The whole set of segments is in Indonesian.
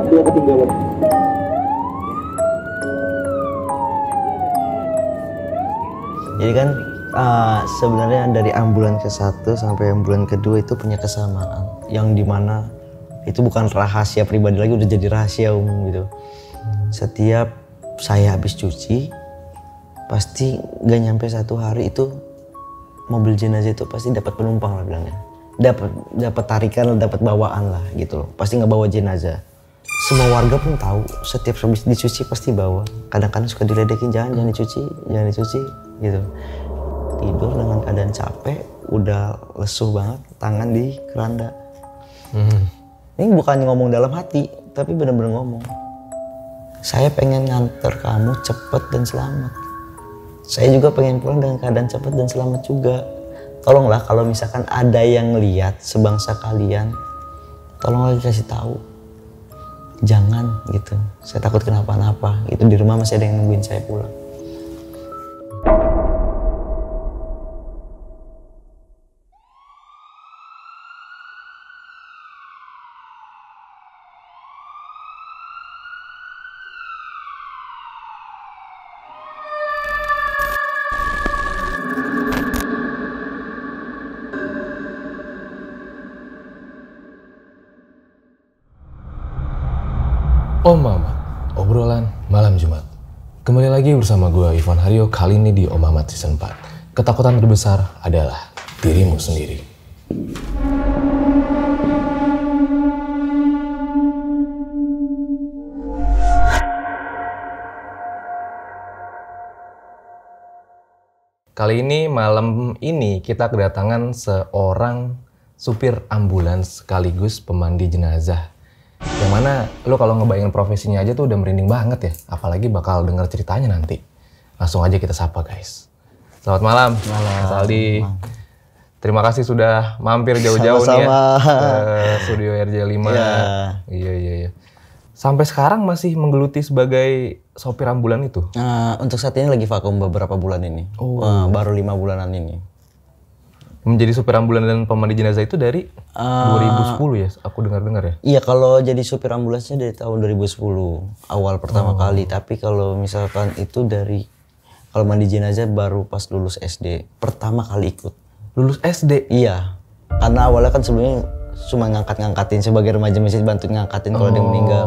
satu yang ketinggalan. Jadi kan sebenarnya dari ambulan ke-1 sampai ambulan ke-2 itu punya kesamaan. Yang dimana itu bukan rahasia pribadi lagi, udah jadi rahasia umum gitu. Setiap saya habis cuci, pasti gak nyampe 1 hari itu mobil jenazah itu pasti dapat penumpang lah bilangnya. Dapat tarikan, dapat bawaan lah gitu loh. Pasti nggak bawa jenazah. Semua warga pun tahu setiap habis dicuci pasti bawa. Kadang-kadang suka diledekin, jangan dicuci gitu. Tidur dengan keadaan capek, udah lesuh banget, tangan di keranda. Ini bukan ngomong dalam hati, tapi benar-benar ngomong. Saya pengen nganter kamu cepet dan selamat. Saya juga pengen pulang dengan keadaan cepet dan selamat juga. Tolonglah kalau misalkan ada yang lihat sebangsa kalian, tolonglah dikasih tahu. Jangan gitu. Saya takut kenapa-napa. Itu di rumah masih ada yang nungguin saya pulang. Om Mamat, obrolan malam Jumat. Kembali lagi bersama gue Ivan Haryo, kali ini di Om Mamat Season 4. Ketakutan terbesar adalah dirimu sendiri. Kali ini, malam ini kita kedatangan seorang supir ambulans sekaligus pemandi jenazah. Yang mana lo kalau ngebayangin profesinya aja tuh udah merinding banget ya. Apalagi bakal denger ceritanya nanti. Langsung aja kita sapa guys. Selamat malam, Mas Aldi. Terima kasih sudah mampir jauh-jauh nih ya ke studio RJ5. Iya. Sampai sekarang masih menggeluti sebagai sopir ambulan itu? Untuk saat ini lagi vakum beberapa bulan ini. Baru 5 bulanan ini. Menjadi supir ambulan dan pemandi jenazah itu dari 2010 ya, aku dengar-dengar ya? Iya, kalau jadi supir ambulansnya dari tahun 2010 awal pertama kali. Tapi kalau misalkan itu kalau mandi jenazah baru pas lulus SD pertama kali ikut. Lulus SD? Iya, karena awalnya kan sebelumnya cuma ngangkatin sebagai remaja, masih bantu ngangkatin kalau ada yang meninggal.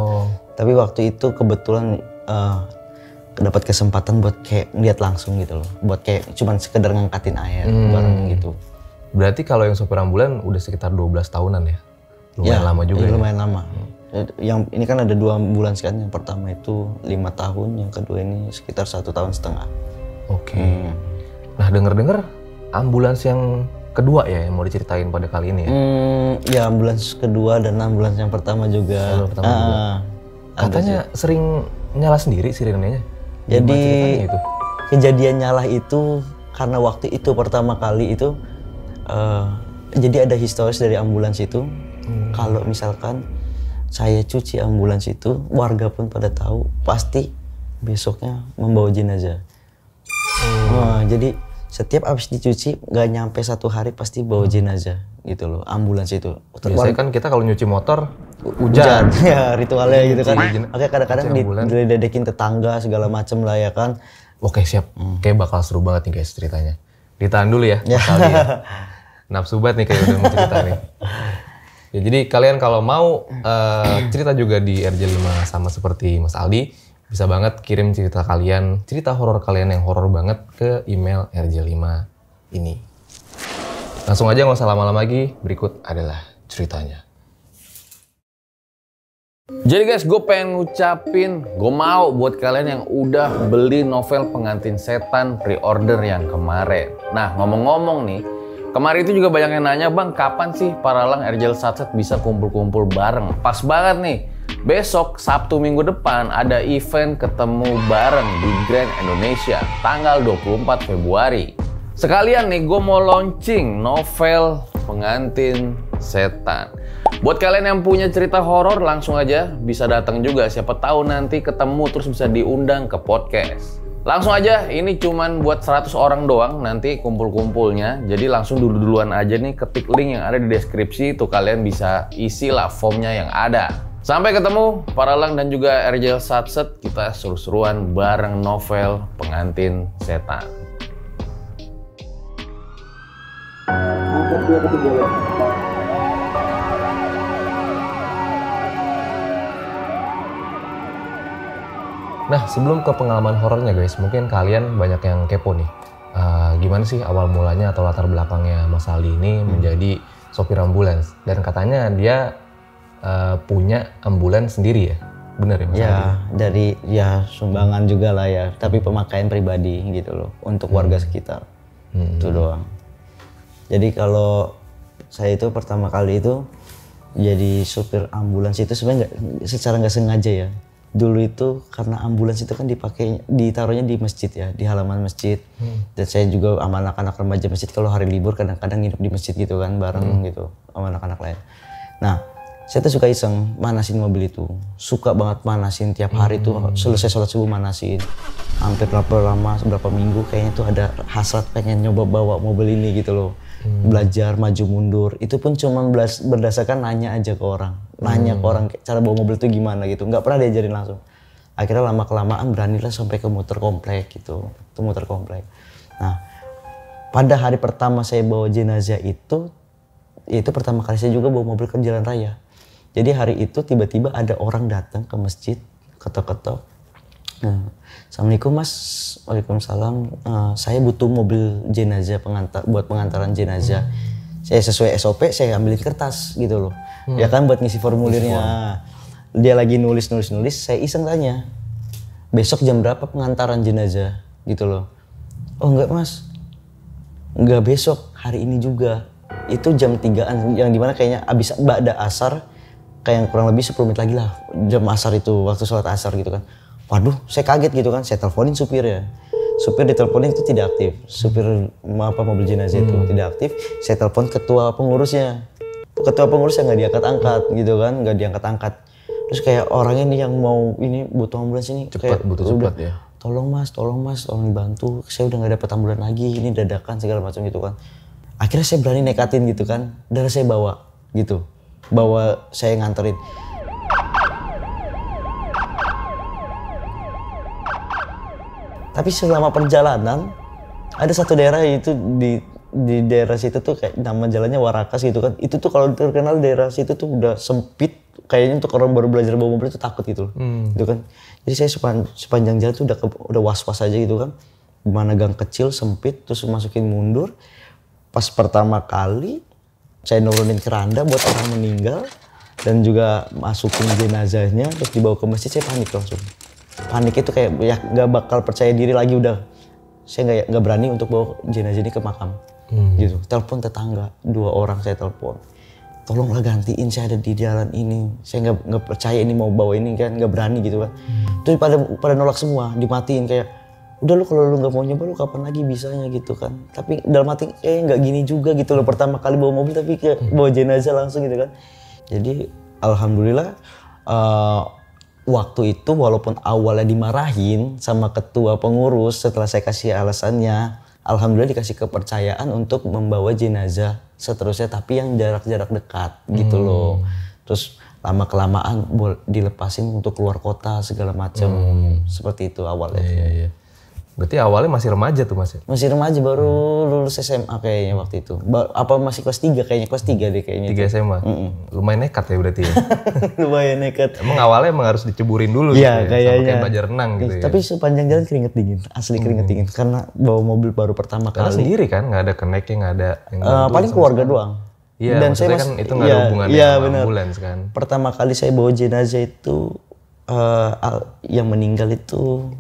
Tapi waktu itu kebetulan dapat kesempatan buat kayak lihat langsung gitu loh, buat kayak cuman sekedar ngangkatin air bareng gitu. Berarti kalau yang sopir ambulan udah sekitar 12 tahunan ya? Lumayan lama juga ya? Lumayan lama. Yang ini kan ada 2 ambulans kan, yang pertama itu 5 tahun, yang kedua ini sekitar 1,5 tahun. Oke. Nah denger-denger ambulans yang kedua ya yang mau diceritain pada kali ini ya? Ya ambulans kedua dan ambulans yang pertama juga. Katanya sering nyala sendiri sirenenya? Jadi kejadian nyala itu karena waktu itu pertama kali itu jadi ada historis dari ambulans itu. Kalau misalkan saya cuci ambulans itu, warga pun pada tahu, pasti besoknya membawa jenazah. Jadi setiap habis dicuci, nggak nyampe 1 hari pasti bawa jenazah gitu loh, ambulans itu. Biasanya kan kita kalau nyuci motor, hujan. Ya ritualnya gitu kan. Oke, kadang-kadang diledekin tetangga segala macem lah ya kan. Oke siap, kayak bakal seru banget nih guys ceritanya. Ditahan dulu ya, Mas Aldi ya. Nafsu banget nih kayak udah mau cerita nih. Ya, jadi kalian kalau mau cerita juga di RJ5 sama seperti Mas Aldi, bisa banget kirim cerita kalian, cerita horor kalian yang horor banget ke email RJ5 ini. Langsung aja nggak usah lama-lama lagi, berikut adalah ceritanya. Jadi guys, gue pengen ngucapin, gue mau buat kalian yang udah beli novel Pengantin Setan pre-order yang kemarin. Nah ngomong-ngomong nih, kemarin itu juga banyak yang nanya, bang kapan sih Paralang RJ Satset bisa kumpul-kumpul bareng? Pas banget nih, besok Sabtu minggu depan ada event ketemu bareng di Grand Indonesia tanggal 24 Februari. Sekalian nih gue mau launching novel Pengantin Setan. Buat kalian yang punya cerita horor langsung aja bisa datang juga, siapa tahu nanti ketemu terus bisa diundang ke podcast. Langsung aja, ini cuman buat 100 orang doang nanti kumpul-kumpulnya. Jadi langsung duluan aja nih ketik link yang ada di deskripsi, tuh kalian bisa isi lah formnya yang ada. Sampai ketemu Paralang dan juga Erjel Satset, kita seru-seruan bareng novel Pengantin Setan. Nah, sebelum ke pengalaman horornya guys, mungkin kalian banyak yang kepo nih. Gimana sih awal mulanya atau latar belakangnya Mas Aldi ini menjadi sopir ambulans? Dan katanya dia punya ambulans sendiri ya? Bener ya Mas Aldi? Ya, dari sumbangan juga lah ya, tapi pemakaian pribadi gitu loh, untuk warga sekitar. Itu doang. Jadi kalau saya itu pertama kali itu jadi supir ambulans itu sebenarnya secara nggak sengaja ya. Dulu itu karena ambulans itu kan ditaruhnya di masjid ya, di halaman masjid. Dan saya juga sama anak-anak remaja masjid kalau hari libur kadang-kadang nginep di masjid gitu kan, bareng gitu sama anak-anak lain. Nah, saya tuh suka iseng manasin mobil itu, suka banget manasin tiap hari tuh selesai sholat subuh manasin. Hampir berapa minggu kayaknya tuh ada hasrat pengen nyoba bawa mobil ini gitu loh. Belajar maju mundur, itu pun cuma berdasarkan nanya aja ke orang. Nanya ke orang cara bawa mobil itu gimana gitu, nggak pernah diajarin langsung. Akhirnya lama-kelamaan beranilah sampai ke muter komplek gitu, itu muter komplek. Nah, pada hari pertama saya bawa jenazah itu pertama kali saya juga bawa mobil ke jalan raya. Jadi hari itu tiba-tiba ada orang datang ke masjid, ketok-ketok. Assalamualaikum Mas, waalaikumsalam. Saya butuh mobil jenazah buat pengantaran jenazah. Saya sesuai SOP, saya ambilin kertas gitu loh. Ya kan buat ngisi formulirnya. Dia lagi nulis, saya iseng tanya, besok jam berapa pengantaran jenazah gitu loh. Oh enggak Mas, enggak besok, hari ini juga. Itu jam 3-an, yang dimana kayaknya abis ba'da asar, kayak kurang lebih 10 menit lagi lah jam asar itu, waktu sholat asar gitu kan. Waduh, saya kaget gitu kan, saya teleponin supirnya. Supir diteleponin itu tidak aktif, supir mobil jenazah itu tidak aktif. Saya telepon ketua pengurusnya. Ketua pengurusnya nggak diangkat-angkat gitu kan, nggak diangkat-angkat. Terus kayak orangnya nih yang mau ini butuh ambulans ini Cepat, butuh cepat ya. Tolong mas, tolong dibantu. Saya udah nggak dapat ambulan lagi, ini dadakan segala macam gitu kan. Akhirnya saya berani nekatin gitu kan, darah saya bawa gitu, bawa saya nganterin. Tapi selama perjalanan ada satu daerah itu di daerah situ tuh kayak nama jalannya Warakas gitu kan. Itu tuh kalau terkenal daerah situ tuh udah sempit, kayaknya untuk orang baru belajar bawa mobil itu takut gitu loh. Gitu kan. Jadi saya sepanjang jalan tuh udah was-was aja gitu kan. Mana gang kecil sempit terus masukin mundur. Pas pertama kali saya nurunin keranda buat orang meninggal dan juga masukin jenazahnya terus dibawa ke masjid, saya panik langsung. Panik itu kayak ya nggak bakal percaya diri lagi udah. Saya nggak berani untuk bawa jenazah ini ke makam. Gitu. Telepon tetangga, 2 orang saya telepon. Tolonglah gantiin, saya ada di jalan ini. Saya nggak percaya ini mau bawa ini kan, nggak berani gitu kan. Terus pada nolak semua, dimatiin kayak udah lu kalau lu nggak mau nyoba lu kapan lagi bisanya gitu kan. Tapi dalam hati nggak gini juga gitu loh, pertama kali bawa mobil tapi kayak bawa jenazah langsung gitu kan. Jadi alhamdulillah waktu itu walaupun awalnya dimarahin sama ketua pengurus, setelah saya kasih alasannya, alhamdulillah dikasih kepercayaan untuk membawa jenazah seterusnya tapi yang jarak-jarak dekat gitu loh. Terus lama-kelamaan dilepasin untuk keluar kota segala macam. Seperti itu awalnya. Iya. Berarti awalnya masih remaja tuh Mas? Masih remaja, baru lulus SMA kayaknya waktu itu. Apa masih kelas 3 kayaknya, kelas 3 deh kayaknya. 3 SMA? Lumayan nekat ya berarti ya? Lumayan nekat. Emang awalnya harus diceburin dulu ya, gitu ya? Kayaknya. Sama kayak belajar renang gitu ya? Tapi sepanjang jalan keringet dingin, asli keringet dingin. Karena bawa mobil baru pertama Karena kali. sendiri kan, nggak ada kenaiknya, nggak ada yang paling keluarga doang. Iya, dan saya kan itu nggak ada hubungannya sama ambulans kan? Pertama kali saya bawa jenazah itu, yang meninggal itu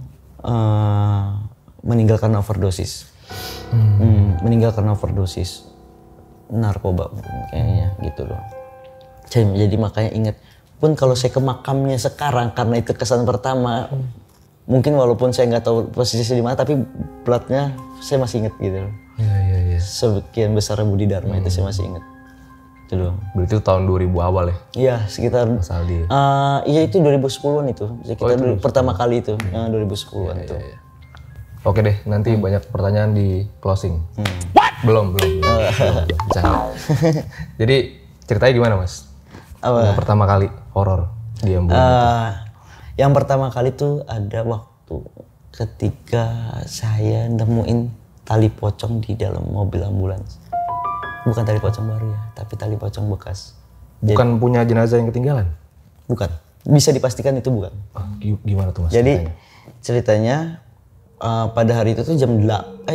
meninggal karena overdosis. Meninggal karena overdosis narkoba kayaknya gitu loh. Jadi makanya ingat pun kalau saya ke makamnya sekarang karena itu kesan pertama, mungkin walaupun saya nggak tahu posisi di mana tapi platnya saya masih ingat gitu loh. Iya. Sekian besar Budi Dharma itu saya masih ingat. Itu loh. Berarti itu tahun 2000 awal ya? Iya, sekitar Mas Aldi. Iya itu 2010-an itu. Sekitar pertama kali itu, 2010-an itu. Iya. Oke deh, nanti banyak pertanyaan di closing. Belum. Bercanda. Jadi ceritanya gimana Mas? Apa? Yang pertama kali horor. di ambulan itu? Yang pertama kali tuh ada waktu ketika saya nemuin tali pocong di dalam mobil ambulans. Bukan tali pocong baru ya, tapi tali pocong bekas. Bukan punya jenazah yang ketinggalan? Bukan. Bisa dipastikan itu bukan. Gimana tuh Mas? Jadi ceritanya pada hari itu tuh jam 8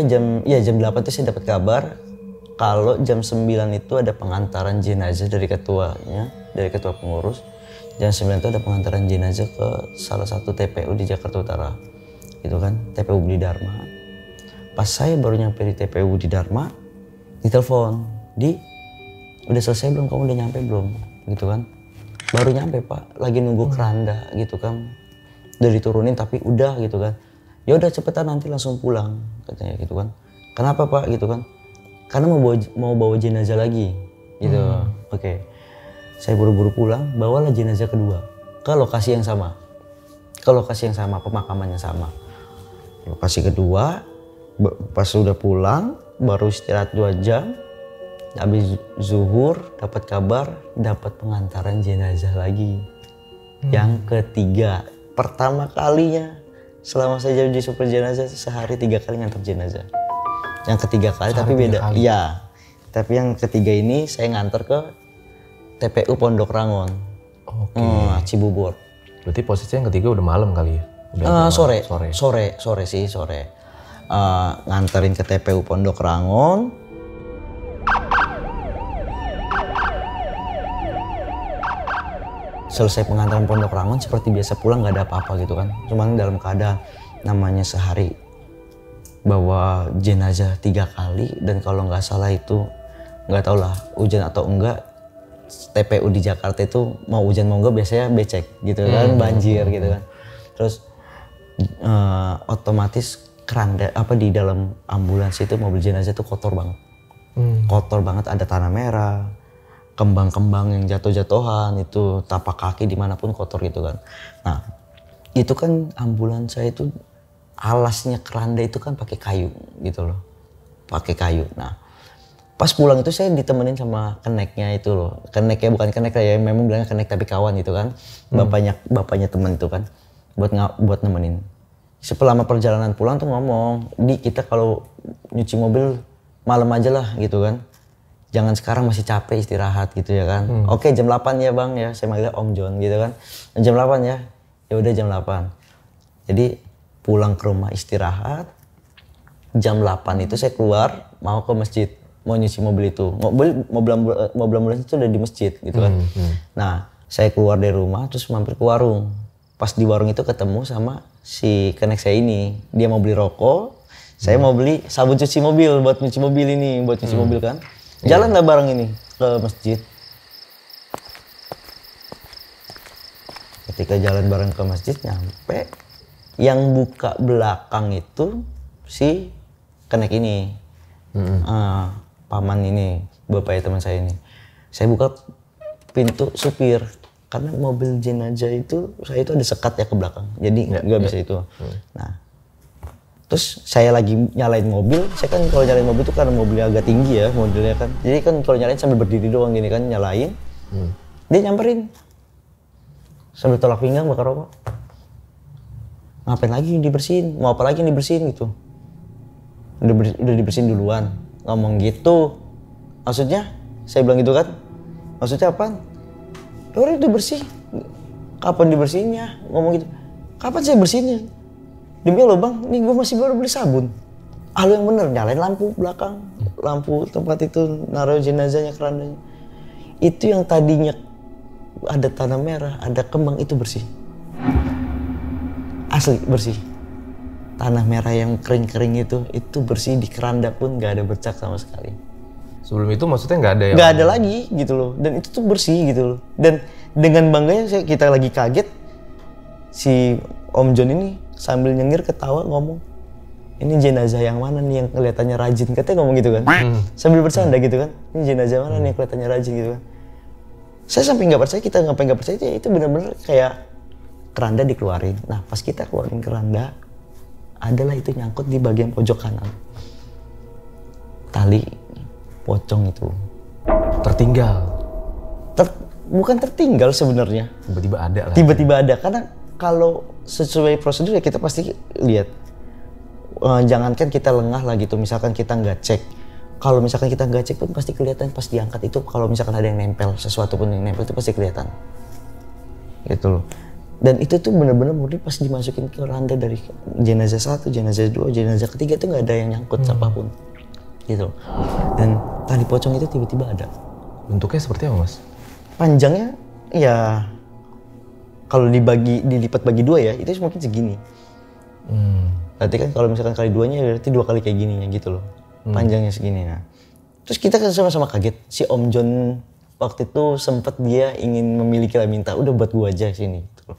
tuh saya dapat kabar kalau jam 9 itu ada pengantaran jenazah dari ketuanya, dari ketua pengurus. Jam 9 itu ada pengantaran jenazah ke salah satu TPU di Jakarta Utara. Gitu kan, TPU Budi Dharma. Pas saya baru nyampe di TPU Budi Dharma, ditelepon, udah selesai belum, kamu udah nyampe belum? Gitu kan. Baru nyampe Pak, lagi nunggu keranda gitu kan. Udah diturunin tapi udah gitu kan. Ya udah cepetan nanti langsung pulang katanya gitu kan. Kenapa Pak gitu kan? Karena mau bawa jenazah lagi gitu. Oke. Saya buru-buru pulang, bawalah jenazah kedua ke lokasi yang sama. Pemakaman yang sama. Lokasi kedua, pas sudah pulang, baru istirahat 2 jam. Habis zuhur, dapat kabar, dapat pengantaran jenazah lagi. Yang ketiga, pertama kalinya selama saya jadi supir jenazah sehari 3 kali ngantar jenazah. Yang ketiga kali tapi beda. Iya. Tapi yang ketiga ini saya ngantar ke TPU Pondok Rangon. Oke. Cibubur. Berarti posisi yang ketiga udah malam kali ya? Sore. Nganterin ke TPU Pondok Rangon. Selesai pengantaran Pondok Rangon seperti biasa pulang nggak ada apa-apa gitu kan. Cuman dalam keadaan namanya sehari bawa jenazah 3 kali dan kalau nggak salah itu nggak tau lah hujan atau enggak. TPU di Jakarta itu mau hujan mau enggak biasanya becek gitu kan, banjir gitu kan. Terus otomatis keranda di dalam ambulans itu mobil jenazah itu kotor banget. Kotor banget, ada tanah merah, kembang-kembang yang jatuh-jatuhan, itu tapak kaki dimanapun kotor gitu kan. Nah itu kan ambulans saya itu alasnya keranda itu kan pakai kayu gitu loh, pakai kayu. Nah pas pulang itu saya ditemenin sama keneknya itu loh, keneknya bukan kenek ya, memang bilangnya kenek tapi kawan gitu kan, bapaknya temen itu kan, buat nemenin. Selama perjalanan pulang tuh ngomong, kita kalau nyuci mobil malam aja lah gitu kan. Jangan sekarang masih capek istirahat gitu ya kan. Oke jam 8 ya bang ya, saya manggilnya Om John gitu kan. Jam 8 ya, ya udah jam 8. Jadi pulang ke rumah istirahat, jam 8 itu saya keluar mau ke masjid, mau nyuci mobil itu. Mobil ambulans itu udah di masjid gitu kan. Nah saya keluar dari rumah terus mampir ke warung. Pas di warung itu ketemu sama si kenek saya ini, dia mau beli rokok, saya mau beli sabun cuci mobil buat nyuci mobil ini, buat nyuci mobil kan. Jalan lah bareng ini ke masjid. Ketika jalan bareng ke masjid nyampe, yang buka belakang itu si kenek ini, paman ini, bapaknya teman saya ini. Saya buka pintu supir karena mobil jenazah itu saya itu ada sekat ya ke belakang, jadi nggak bisa itu. Nah, terus saya lagi nyalain mobil, saya kan kalau nyalain mobil itu karena mobilnya agak tinggi ya modelnya kan, jadi kan kalau nyalain sambil berdiri doang gini kan nyalain, dia nyamperin sambil tolak pinggang bakar rokok. Ngapain lagi dibersihin? Mau apa lagi dibersihin gitu? Udah dibersihin duluan, ngomong gitu. Maksudnya? Saya bilang gitu kan? Maksudnya apaan? Udah dibersih. Kapan dibersihinnya? Ngomong gitu. Kapan saya bersihinnya? Demi Allah bang, nih gue masih baru beli sabun. Lu yang bener, nyalain lampu belakang. Lampu tempat itu, naruh jenazahnya, kerandanya. Itu yang tadinya ada tanah merah, ada kembang, itu bersih. Asli bersih. Tanah merah yang kering-kering itu bersih, di keranda pun gak ada bercak sama sekali. Sebelum itu maksudnya nggak ada yang... Nggak ada lagi gitu loh, dan itu tuh bersih gitu loh. Dan dengan bangganya kita lagi kaget, si Om John ini sambil nyengir ketawa ngomong, ini jenazah yang mana nih yang kelihatannya rajin, katanya ngomong gitu kan. Sambil bercanda gitu kan, ini jenazah mana nih yang kelihatannya rajin gitu kan. Saya sampai nggak percaya, kita ngapain nggak percaya, itu benar-benar kayak keranda dikeluarin. Nah pas kita keluarin keranda, adalah itu nyangkut di bagian pojok kanan. Tali pocong itu tertinggal. bukan tertinggal sebenarnya. Tiba-tiba ada lah. Tiba-tiba ada, karena kalau sesuai prosedur ya kita pasti lihat. Jangankan kita lengah lah gitu, misalkan kita nggak cek. Kalau misalkan kita nggak cek pun pasti kelihatan pas diangkat itu. Kalau misalkan ada yang nempel, sesuatu pun yang nempel itu pasti kelihatan. Gitu loh. Dan itu tuh bener-bener murni pas dimasukin ke rantai dari jenazah 1, jenazah 2, jenazah ketiga tuh nggak ada yang nyangkut apapun. Gitu loh. Dan tali pocong itu tiba-tiba ada. Bentuknya seperti apa, Mas? Panjangnya ya kalau dilipat bagi 2 ya, itu mungkin segini. Berarti kan kalau misalkan kali 2-nya berarti 2 kali kayak gininya gitu loh. Panjangnya segini. Nah. Terus kita kan sama-sama kaget. Si Om John waktu itu sempat dia ingin memiliki lah, minta udah buat gua aja sini gitu loh.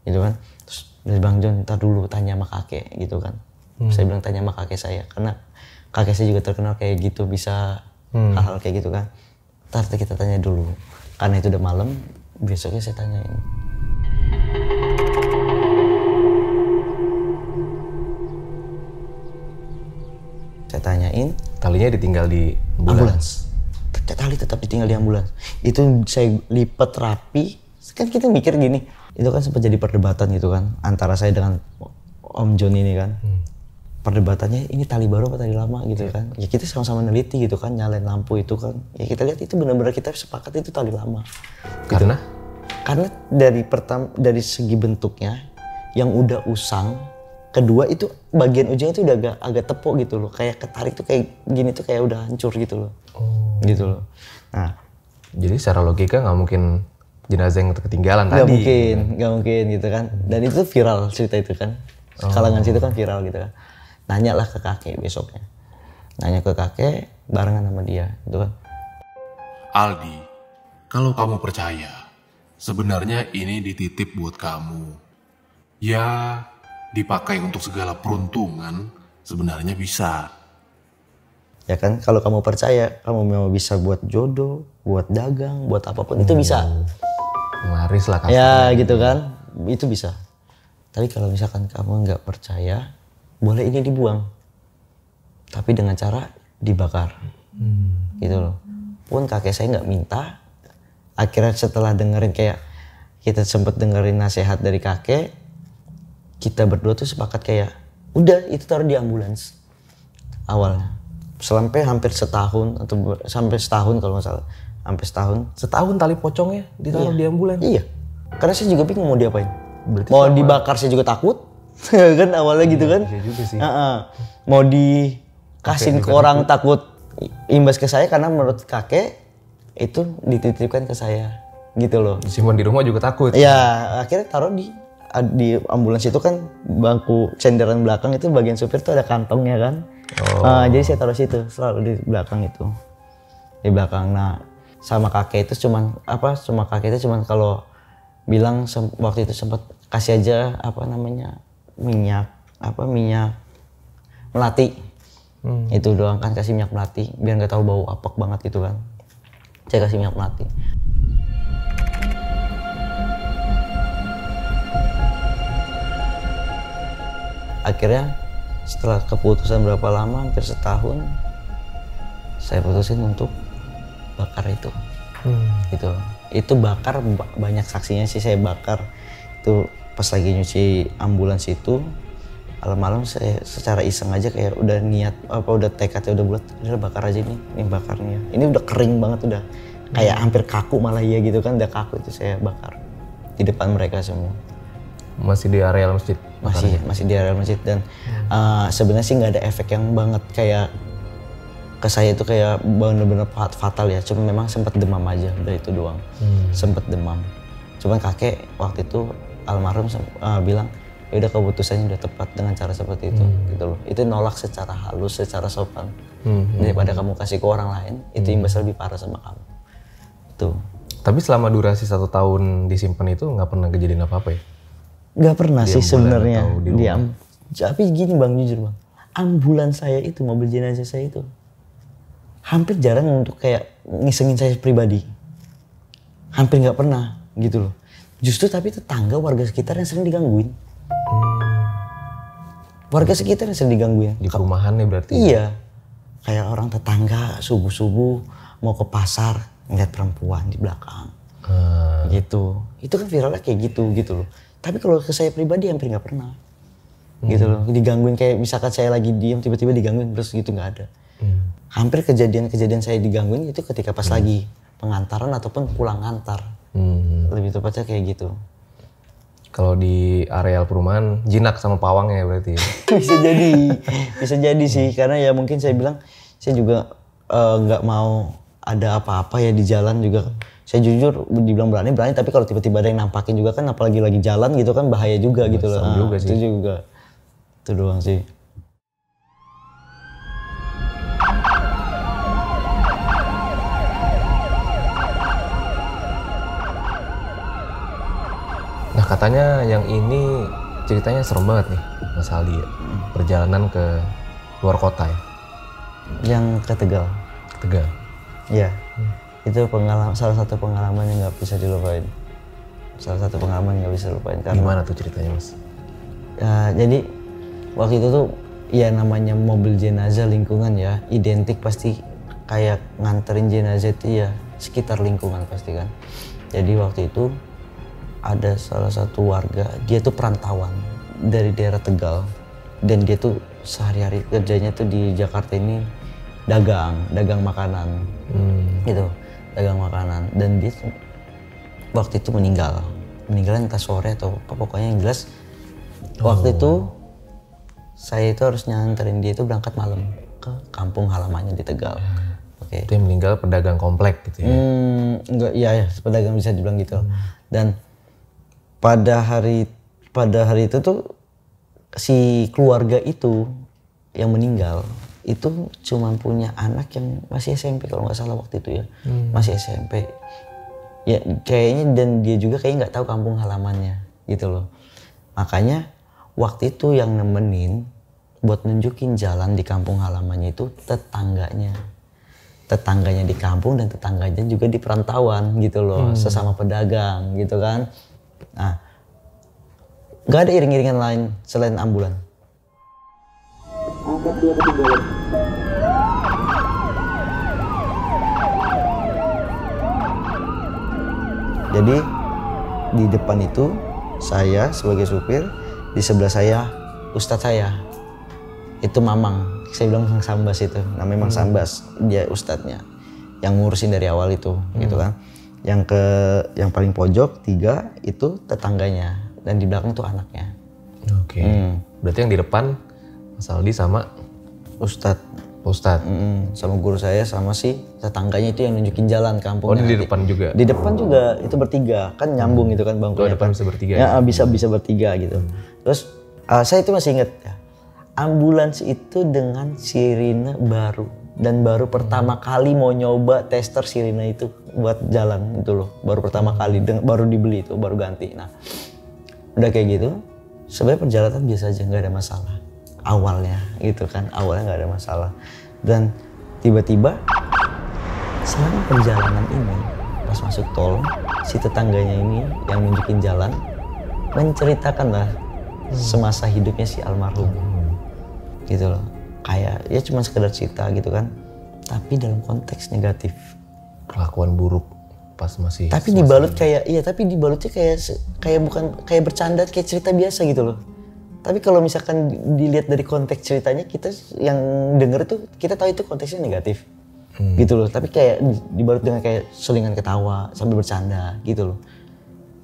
Gitu kan. Terus dari Bang John, ntar dulu tanya sama kakek gitu kan. Saya bilang tanya sama kakek saya karena kakek saya juga terkenal kayak gitu, bisa hal-hal kayak gitu kan. Ntar kita tanya dulu. Karena itu udah malam, besoknya saya tanyain. Saya tanyain, Talinya ditinggal di ambulans. Tali tetap ditinggal di ambulans. Itu saya lipat rapi. Kan kita mikir gini, itu kan sempat jadi perdebatan gitu kan antara saya dengan Om John ini kan. Perdebatannya ini tali baru apa tali lama gitu kan. Ya kita sama-sama neliti gitu kan, nyalain lampu itu kan. Ya kita lihat itu benar-benar kita sepakat itu tali lama. Gitu. Karena dari segi bentuknya yang udah usang, kedua itu bagian ujungnya itu udah agak tepuk gitu loh, kayak ketarik tuh kayak gini tuh kayak udah hancur gitu loh. Gitu loh. Nah, jadi secara logika nggak mungkin jenazah yang ketinggalan tadi. Nggak mungkin gitu kan. Dan itu viral cerita itu kan. Kalangan situ kan viral gitu kan. Nanya lah ke kakek besoknya. Nanya ke kakek barengan sama dia gitu kan. Aldi, kalau kamu percaya, sebenarnya ini dititip buat kamu. Ya, dipakai untuk segala peruntungan, sebenarnya bisa. Ya kan, kalau kamu percaya, kamu memang bisa buat jodoh, buat dagang, buat apapun, itu bisa. Laris lah kasarnya. Ya gitu kan, itu bisa. Tapi kalau misalkan kamu nggak percaya, boleh ini dibuang. Tapi dengan cara dibakar. Gitu loh. Pun kakek saya nggak minta. Akhirnya setelah dengerin kayak, kita sempet dengerin nasihat dari kakek, kita berdua tuh sepakat kayak, udah itu taruh di ambulans. Awalnya. Sampai hampir setahun atau sampai setahun kalau nggak salah, hampir setahun. Setahun tali pocongnya ditaruh di ambulans. Iya, karena saya juga bingung mau diapain. Berarti Mau dibakar saya juga takut, kan awalnya gitu kan. Iya juga sih. Mau dikasihin ke orang takut imbas ke saya karena menurut kakek itu dititipkan ke saya, gitu loh. Disimpan di rumah juga takut. Ya akhirnya taruh di ambulans itu kan bangku senderan belakang itu bagian supir tuh ada kantongnya kan. Jadi saya taruh situ selalu di belakang itu, di belakang. Nah sama kakek itu cuman kalau bilang waktu itu sempat kasih aja minyak melati. Itu doang kan, kasih minyak melati biar nggak tahu bau apek banget gitu kan. Saya kasih minyak melati. Akhirnya setelah keputusan berapa lama, hampir setahun, saya putusin untuk bakar itu. Gitu. Itu bakar, banyak saksinya sih saya bakar. Itu pas lagi nyuci ambulans itu, malam-malam saya secara iseng aja kayak udah niat, udah tekadnya udah bulat, udah bakar aja ini bakarnya. Ini udah kering banget, udah kayak hampir kaku malah ya gitu kan, udah kaku itu saya bakar. Di depan mereka semua. Masih di areal masjid? Masih di area masjid dan sebenarnya sih nggak ada efek yang banget kayak ke saya itu kayak bener-bener fatal ya, cuma memang sempat demam aja, udah itu doang. Sempat demam. Cuman kakek waktu itu almarhum bilang ya udah keputusannya udah tepat dengan cara seperti itu gitu loh. Itu nolak secara halus, secara sopan. Daripada kamu kasih ke orang lain, itu imbasnya lebih parah sama kamu. Tuh. Tapi selama durasi 1 tahun disimpan itu nggak pernah kejadian apa-apa ya? Nggak pernah sih sebenarnya. Diam. Tapi gini bang, jujur bang, ambulans saya itu, mobil jenazah saya itu hampir jarang untuk kayak ngisengin saya pribadi. Hampir nggak pernah gitu loh. Justru tapi tetangga, warga sekitar yang sering digangguin. Warga sekitar yang sering digangguin. Di perumahan nih berarti? Iya. Kayak orang tetangga subuh-subuh mau ke pasar, ngeliat perempuan di belakang. Gitu. Itu kan viralnya kayak gitu loh. Tapi kalau ke saya pribadi hampir nggak pernah. Gitu loh. Digangguin kayak misalkan saya lagi diem tiba-tiba digangguin terus gitu nggak ada. Hampir kejadian saya digangguin itu ketika pas lagi pengantaran ataupun pulang ngantar. Lebih tepatnya kayak gitu. Kalau di areal perumahan jinak sama pawang ya berarti. bisa jadi sih karena ya mungkin saya bilang saya juga nggak mau ada apa-apa ya di jalan juga. Saya jujur dibilang berani tapi kalau tiba-tiba ada yang nampakin juga kan apalagi lagi jalan gitu kan bahaya juga gitu loh. Juga sih. Itu juga. Itu doang sih. Nah katanya yang ini ceritanya serem banget nih Mas Aldi ya. Perjalanan ke luar kota ya. Yang ke Tegal. Tegal. Iya. Itu salah satu pengalaman yang nggak bisa dilupain. Salah satu pengalaman nggak bisa dilupain. Gimana tuh ceritanya Mas? Ya, jadi waktu itu tuh ya namanya mobil jenazah lingkungan ya identik pasti kayak nganterin jenazah itu ya sekitar lingkungan pasti kan. Jadi waktu itu ada salah satu warga dia tuh perantauan dari daerah Tegal dan dia tuh sehari-hari kerjanya tuh di Jakarta ini dagang makanan gitu. Dagang makanan dan dia waktu itu meninggal entah sore atau apa pokoknya yang jelas waktu itu saya itu harus nyanterin dia itu berangkat malam ke kampung halamannya di Tegal. Oke. Itu yang meninggal pedagang komplek gitu ya? Enggak, ya pedagang bisa dibilang gitu. Dan pada hari itu tuh si keluarga itu yang meninggal itu cuma punya anak yang masih SMP kalau nggak salah waktu itu ya. Masih SMP. Ya kayaknya dan dia juga kayaknya nggak tahu kampung halamannya gitu loh. Makanya waktu itu yang nemenin buat nunjukin jalan di kampung halamannya itu tetangganya di kampung dan tetangganya juga di perantauan gitu loh. Sesama pedagang gitu kan. Nah nggak ada iring-iringan lain selain ambulan. Jadi di depan itu saya sebagai supir, di sebelah saya ustadz saya itu Mamang, saya bilang Mang Sambas itu, namanya Mang Sambas, dia ustadznya yang ngurusin dari awal itu gitu kan. Yang paling pojok 3 itu tetangganya dan di belakang tuh anaknya. Oke. Berarti yang di depan Mas Aldi sama Ustadz. Sama guru saya sama si tetangganya itu yang nunjukin jalan kampungnya. Oh di depan juga? Di depan juga itu bertiga, kan nyambung gitu kan bangkunya. Oh depan bisa bertiga ya? Bisa bertiga gitu. Terus saya itu masih inget ya, ambulans itu dengan sirine baru. Dan baru pertama kali mau nyoba tester sirine itu buat jalan gitu loh. Baru pertama kali, baru dibeli itu, baru ganti. Nah udah kayak gitu, sebenarnya perjalanan biasa aja, nggak ada masalah. Awalnya gitu kan, awalnya nggak ada masalah. Dan tiba-tiba selama perjalanan ini pas masuk tol, si tetangganya ini yang nunjukin jalan menceritakan lah semasa hidupnya si almarhum gitu loh. Kayak ya cuma sekedar cerita gitu kan, tapi dalam konteks negatif. Kelakuan buruk pas masih. Tapi dibalut kayak tapi dibalutnya kayak bukan kayak bercanda, kayak cerita biasa gitu loh. Tapi kalau misalkan dilihat dari konteks ceritanya, kita yang denger tuh kita tahu itu konteksnya negatif gitu loh. Tapi kayak dibalut dengan kayak selingan ketawa sambil bercanda gitu loh.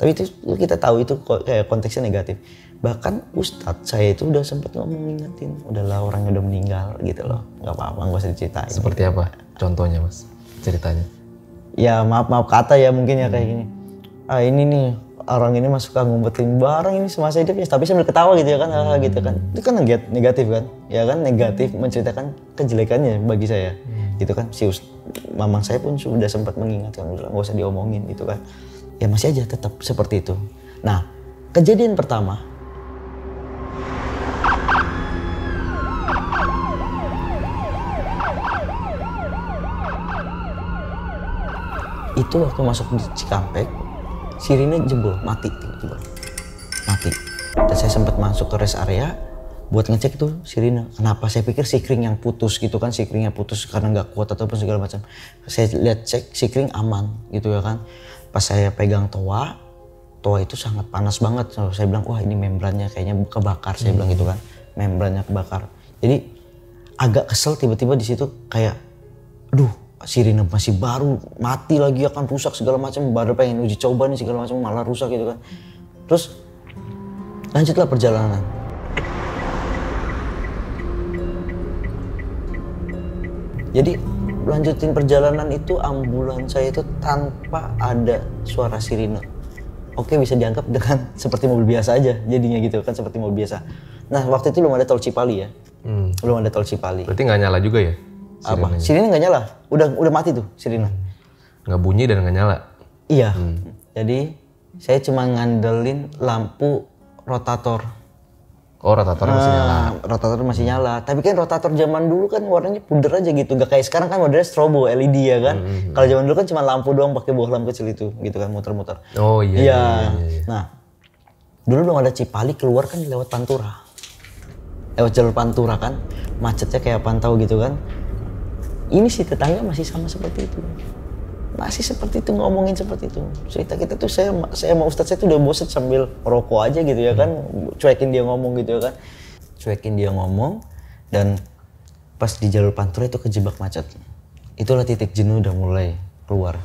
Tapi itu kita tahu itu kayak konteksnya negatif. Bahkan ustadz saya itu udah sempet ngingetin, udahlah orangnya udah meninggal gitu loh, nggak apa-apa, nggak usah diceritain. Seperti apa contohnya Mas ceritanya? Ya maaf kata ya mungkin ya kayak gini. Ini nih orang ini masuk suka ngumpetin barang ini semasa hidupnya, tapi sambil ketawa gitu ya kan, gitu kan. Itu kan negatif kan, ya kan negatif menceritakan kejelekannya bagi saya, gitu kan. Mamang saya pun sudah sempat mengingatkan, udah nggak usah diomongin gitu kan. Ya masih aja tetap seperti itu. Nah kejadian pertama itu waktu masuk di Cikampek, sirine jebol, mati tiba-tiba. Mati. Dan saya sempat masuk ke rest area buat ngecek tuh sirine. Kenapa? Saya pikir sikring yang putus gitu kan, sikringnya putus karena nggak kuat ataupun segala macam. Saya lihat cek sikring aman gitu ya kan. Pas saya pegang toa itu sangat panas banget. Saya bilang, wah ini membrannya kayaknya kebakar. Saya bilang gitu kan, membrannya kebakar. Jadi agak kesel tiba-tiba di situ kayak, aduh sirine masih baru, mati lagi akan rusak segala macam. Baru pengen uji coba nih segala macam malah rusak gitu kan. Terus lanjutlah perjalanan. Jadi lanjutin perjalanan itu ambulans saya itu tanpa ada suara sirine. Oke, bisa dianggap dengan seperti mobil biasa aja jadinya gitu kan, seperti mobil biasa. Nah waktu itu belum ada tol Cipali ya, belum ada tol Cipali. Berarti nggak nyala juga ya? Apa? Sirine nggak nyala, udah mati tuh sirine. Nggak bunyi dan nggak nyala? Iya, jadi saya cuma ngandelin lampu rotator. Oh, rotatornya masih nyala. Rotator masih nyala. Tapi kan rotator zaman dulu kan warnanya puder aja gitu. Gak kayak sekarang kan modelnya strobo LED ya kan. Kalau zaman dulu kan cuma lampu doang pakai bohlam kecil itu gitu kan, muter-muter. Oh iya. Iya. Nah, dulu belum ada Cipali, keluar kan lewat Pantura. Lewat jalur Pantura kan. Macetnya kayak pantau gitu kan. Ini si tetangga masih sama seperti itu. Masih seperti itu, ngomongin seperti itu. Cerita kita tuh saya sama Ustadz saya tuh udah bosen sambil rokok aja gitu ya kan. Cuekin dia ngomong gitu ya kan. Cuekin dia ngomong dan pas di jalur Pantura itu kejebak macet. Itulah titik jenuh udah mulai keluar.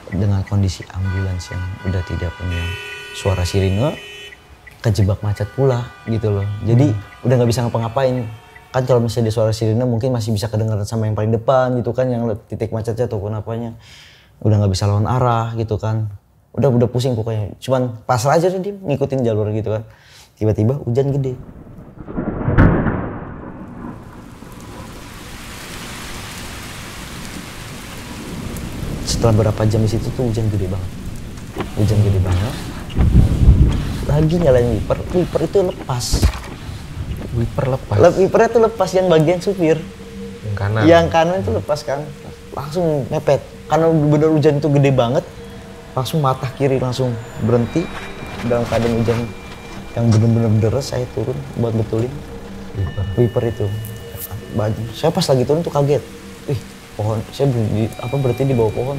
Dengan kondisi ambulans yang udah tidak punya suara sirine, kejebak macet pula gitu loh. Jadi udah gak bisa ngapa-ngapain. Kan kalau misalnya di suara sirine mungkin masih bisa kedengaran sama yang paling depan gitu kan, yang titik macetnya ataupun apanya. Udah nggak bisa lawan arah gitu kan. Udah pusing pokoknya. Cuman pasrah aja dia ngikutin jalur gitu kan. Tiba-tiba hujan gede. Setelah berapa jam di situ tuh hujan gede banget. Hujan gede banget. Lagi nyalain wiper itu lepas. Wiper lepas? Wipernya tuh lepas yang bagian supir. Yang kanan? Yang kanan itu lepas kan. Langsung mepet. Karena bener hujan itu gede banget. Langsung matah kiri langsung berhenti. Dalam keadaan hujan yang bener-bener deras, saya turun buat betulin wiper itu. Saya pas lagi turun tuh kaget. Pohon. Saya berhenti di bawah pohon.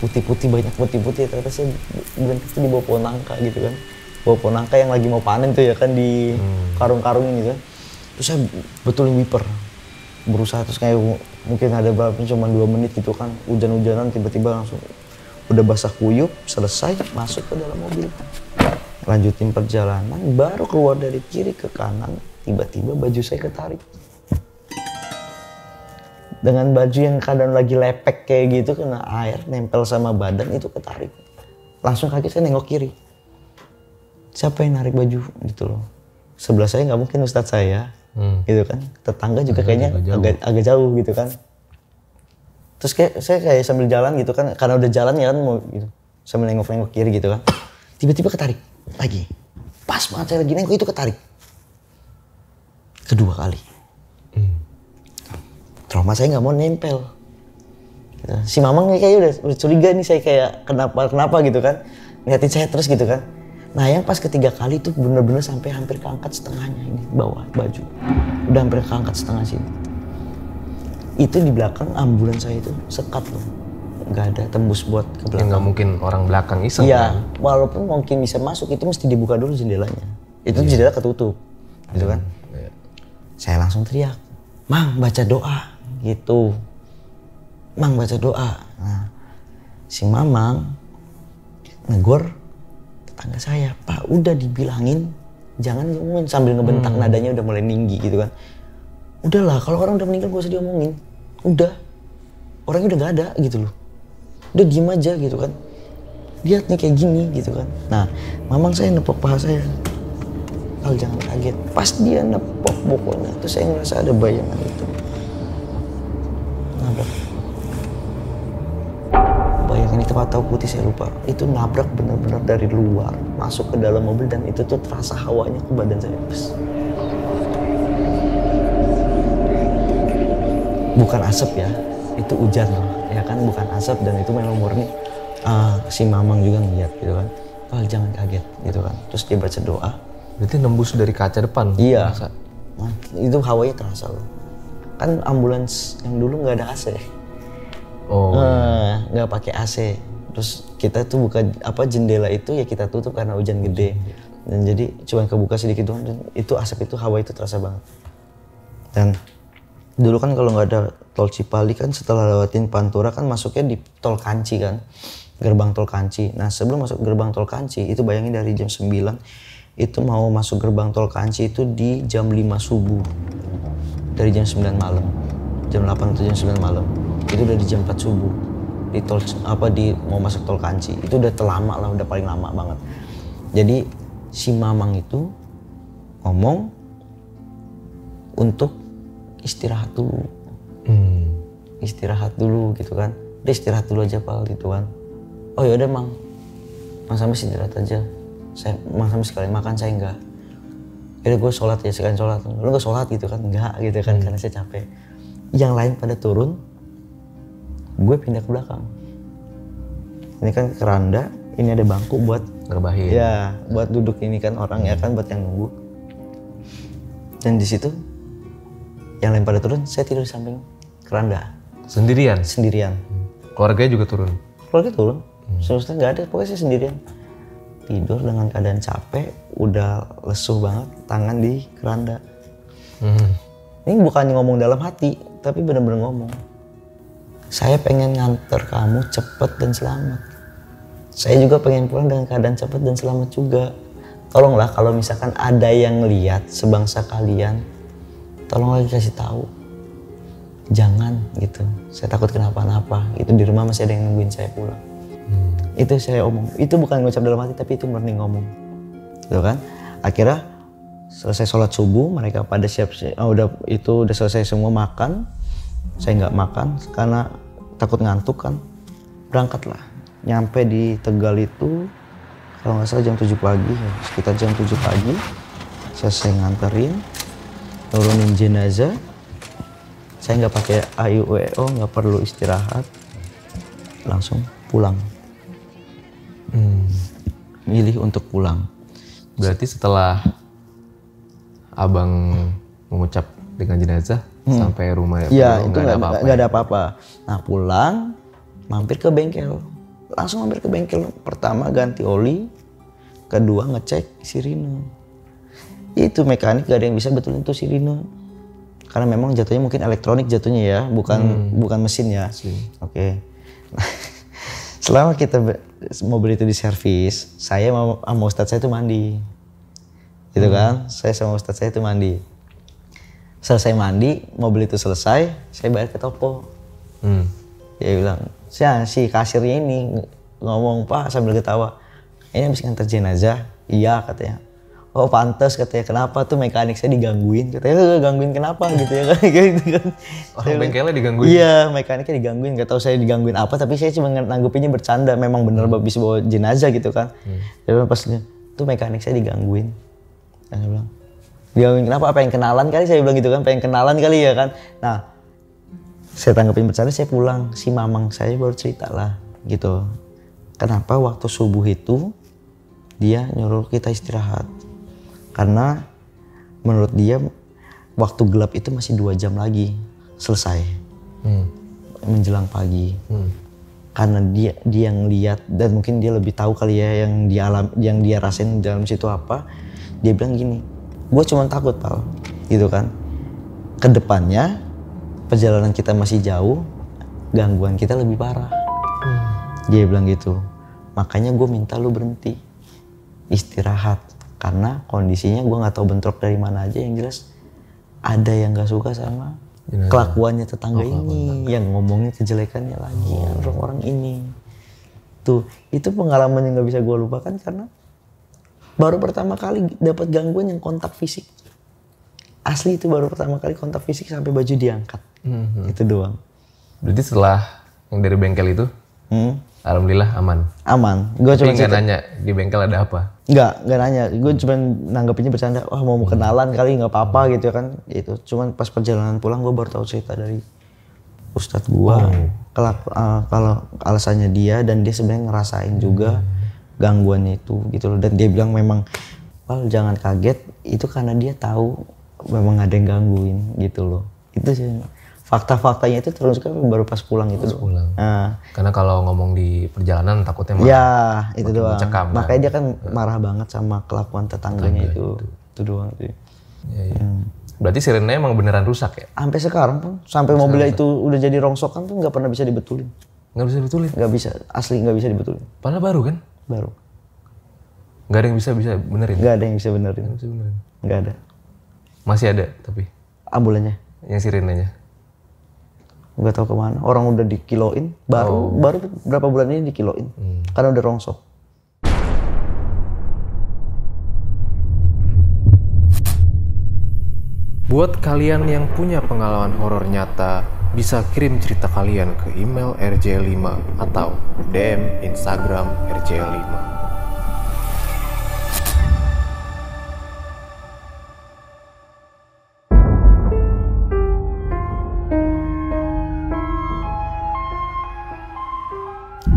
Putih-putih, banyak putih-putih. Ternyata saya berhenti di bawah pohon nangka gitu kan. Bawa pohon nangka yang lagi mau panen tuh ya kan di karung-karung gitu kan. Terus saya betulin wiper. Berusaha terus kayak mungkin ada berapa cuma 2 menit gitu kan. Hujan-hujanan tiba-tiba langsung udah basah kuyup, selesai masuk ke dalam mobil. Lanjutin perjalanan, baru keluar dari kiri ke kanan, tiba-tiba baju saya ketarik. Dengan baju yang kadang lagi lepek kayak gitu kena air, nempel sama badan itu ketarik. Langsung kaget saya nengok kiri. Siapa yang narik baju gitu loh. Sebelah saya nggak mungkin ustadz saya, gitu kan. Tetangga juga kayaknya agak jauh gitu kan. Terus saya kayak sambil jalan gitu kan, karena udah jalan ya kan mau gitu. Sambil nengok-nengok kiri gitu kan. Tiba-tiba ketarik lagi. Pas banget saya lagi nengok itu ketarik. Kedua kali. Trauma saya nggak mau nempel. Gitu. Si Mamang kayaknya udah curiga nih saya kayak kenapa gitu kan. Ngeliatin saya terus gitu kan. Nah yang pas ketiga kali itu bener-bener sampai hampir keangkat setengahnya ini bawah baju. Udah hampir keangkat setengah sini. Itu di belakang ambulans saya itu sekat loh. Gak ada tembus buat ke belakang. Nggak mungkin orang belakang iseng iya, kan? walaupun mungkin bisa masuk itu mesti dibuka dulu jendelanya. Itu jendela ketutup gitu kan. Saya langsung teriak, "Mang baca doa," gitu. "Mang baca doa." Nah, si Mamang negor tetangga saya, "Pak udah dibilangin jangan diomongin," sambil ngebentak nadanya udah mulai tinggi gitu kan. "Udahlah kalau orang udah meninggal gak usah diomongin, udah orangnya udah gak ada gitu loh, udah diem aja gitu kan, lihat nih kayak gini gitu kan." Nah Mamang saya nepok paha saya, "Al jangan kaget." Pas dia nepok pokoknya itu saya ngerasa ada bayangan itu nabrak. Bayangan itu atau putih saya lupa. Itu nabrak benar-benar dari luar masuk ke dalam mobil dan itu tuh terasa hawanya ke badan saya. Bukan asap ya, itu hujan loh, ya kan bukan asap dan itu memang murni. Si Mamang juga ngeliat gitu kan, "Al jangan kaget," gitu kan. Terus dia baca doa. Berarti nembus dari kaca depan? Iya. Nah, itu hawanya terasa loh. Kan ambulans yang dulu nggak ada AC. Oh. Nggak pakai AC. Terus kita tuh buka jendela itu ya kita tutup karena hujan gede. Dan jadi cuma kebuka sedikit doang dan itu asap itu hawa itu terasa banget. Dan dulu kan kalau nggak ada tol Cipali kan setelah lewatin Pantura kan masuknya di tol Kanci kan. Gerbang tol Kanci. Nah sebelum masuk gerbang tol Kanci itu bayangin dari jam 9 itu mau masuk gerbang tol Kanci itu di jam 5 subuh. Dari jam 9 malam. Jam 8 atau jam 9 malam. Itu udah di jam 4 subuh. Di tol mau masuk tol Kanci itu udah terlama lah, udah paling lama banget. Jadi si Mamang itu ngomong untuk istirahat dulu, istirahat dulu gitu kan. Udah istirahat dulu aja Pal gitu kan. Oh yaudah Mang sampai istirahat aja. Mang sampai sekali makan saya enggak. Yaudah gue sholat ya sekalian sholat. Lu gak sholat gitu kan? Enggak gitu kan karena saya capek. Yang lain pada turun. Gue pindah ke belakang. Ini kan keranda, ini ada bangku buat ngerbahin. Ya, buat duduk ini kan orang ya kan buat yang nunggu. Dan di situ yang lain pada turun, saya tidur di samping keranda. Sendirian? Sendirian. Keluarganya juga turun? Keluarga turun. Seharusnya nggak ada, pokoknya saya sendirian. Tidur dengan keadaan capek, udah lesuh banget, tangan di keranda. Ini bukannya ngomong dalam hati, tapi benar-benar ngomong. Saya pengen nganter kamu cepet dan selamat. Saya juga pengen pulang dengan keadaan cepet dan selamat juga. Tolonglah kalau misalkan ada yang lihat sebangsa kalian, tolong lagi kasih tahu. Jangan gitu. Saya takut kenapa-napa. Itu di rumah masih ada yang nungguin saya pulang. Itu saya omong. Itu bukan ngucap dalam hati tapi itu murni ngomong. Gitu kan? Akhirnya selesai sholat subuh, mereka pada siap-siap. Udah selesai semua makan. Saya nggak makan karena takut ngantuk kan. Berangkatlah. Nyampe di Tegal itu kalau nggak salah jam 7 pagi ya. Sekitar jam 7 pagi. Saya nganterin. Turunin jenazah. Saya nggak pakai AYUWO, nggak perlu istirahat. Langsung pulang. Milih untuk pulang. Berarti setelah abang mengucap dengan jenazah sampai rumah ya itu nggak ada apa-apa. Nah pulang mampir ke bengkel, langsung mampir ke bengkel. Pertama ganti oli, kedua ngecek sirine. Itu mekanik gak ada yang bisa betulin itu sirine karena memang jatuhnya mungkin elektronik jatuhnya ya, bukan mesin ya. Oke. Selama kita mobil itu diservis, saya sama ustadz saya itu mandi, gitu kan? Saya sama ustadz saya itu mandi. Selesai mandi, mobil itu selesai, saya bayar ke toko. Dia bilang, si kasirnya ini ngomong Pak sambil ketawa, ini habis nganter jenazah. Iya katanya. Oh pantas katanya, kenapa tuh mekanik saya digangguin? Katanya gangguin kenapa gitu ya kan? Gitu kan. Orang bengkelnya digangguin? Iya, mekaniknya digangguin. Gak tahu saya digangguin apa, tapi saya cuma nanggepinnya bercanda. Memang bener bisa bawa jenazah gitu kan. Jadi pas tuh mekanik saya digangguin. Saya bilang, digangguin kenapa? Pengen kenalan kali, saya bilang gitu kan. Pengen kenalan kali ya kan. Nah, saya tanggepin bercanda, saya pulang. Si mamang saya baru cerita lah gitu. Kenapa waktu subuh itu dia nyuruh kita istirahat. Karena menurut dia waktu gelap itu masih 2 jam lagi selesai. Menjelang pagi. Karena dia yang lihat dan mungkin dia lebih tahu kali ya yang dia rasain dalam situ apa. Dia bilang gini, gue cuma takut Pal, gitu kan. Kedepannya perjalanan kita masih jauh, gangguan kita lebih parah. Dia bilang gitu. Makanya gue minta lu berhenti istirahat. Karena kondisinya gue nggak tahu bentrok dari mana aja, yang jelas ada yang nggak suka sama kelakuannya tetangga ini, yang ngomongnya kejelekannya lagi orang-orang ini. Tuh itu pengalaman yang nggak bisa gue lupakan karena baru pertama kali dapat gangguan yang kontak fisik. Asli itu baru pertama kali kontak fisik sampai baju diangkat. Itu doang. Berarti setelah yang dari bengkel itu, alhamdulillah aman. Aman. Gue cuma nggak nanya di bengkel ada apa. Nggak nanya. Gue cuma nanggepinnya bercanda. Wah mau kenalan kali nggak apa-apa gitu kan. Itu. Cuman pas perjalanan pulang gue baru tahu cerita dari ustadz gue. Kalau alasannya dia dan dia sebenarnya ngerasain juga gangguannya itu gitu loh. Dan dia bilang memang, Pal jangan kaget. Itu karena dia tahu memang ada yang gangguin gitu loh. Itu sih. fakta-faktanya itu terus kan baru pas pulang itu. Pulang. Nah, Karena kalau ngomong di perjalanan takutnya malah ya itu makin doang. mencekam, kan? Makanya dia kan marah banget sama kelakuan tetangganya itu. Itu doang sih. Iya. Berarti sirenenya emang beneran rusak ya? Sampai sekarang pun, sampai mobilnya itu udah jadi rongsokan tuh nggak pernah bisa dibetulin. Nggak bisa dibetulin? Nggak bisa, asli nggak bisa dibetulin. Padahal baru kan? Baru. Nggak ada yang bisa benerin? Nggak ada yang bisa benerin. Nggak bisa benerin. Nggak ada. Masih ada tapi Ambulannya yang sirenenya? nggak tahu kemana. Orang udah dikiloin, baru berapa bulan ini dikiloin, karena udah rongsok. Buat kalian yang punya pengalaman horor nyata, bisa kirim cerita kalian ke email rj5 atau DM Instagram rj5.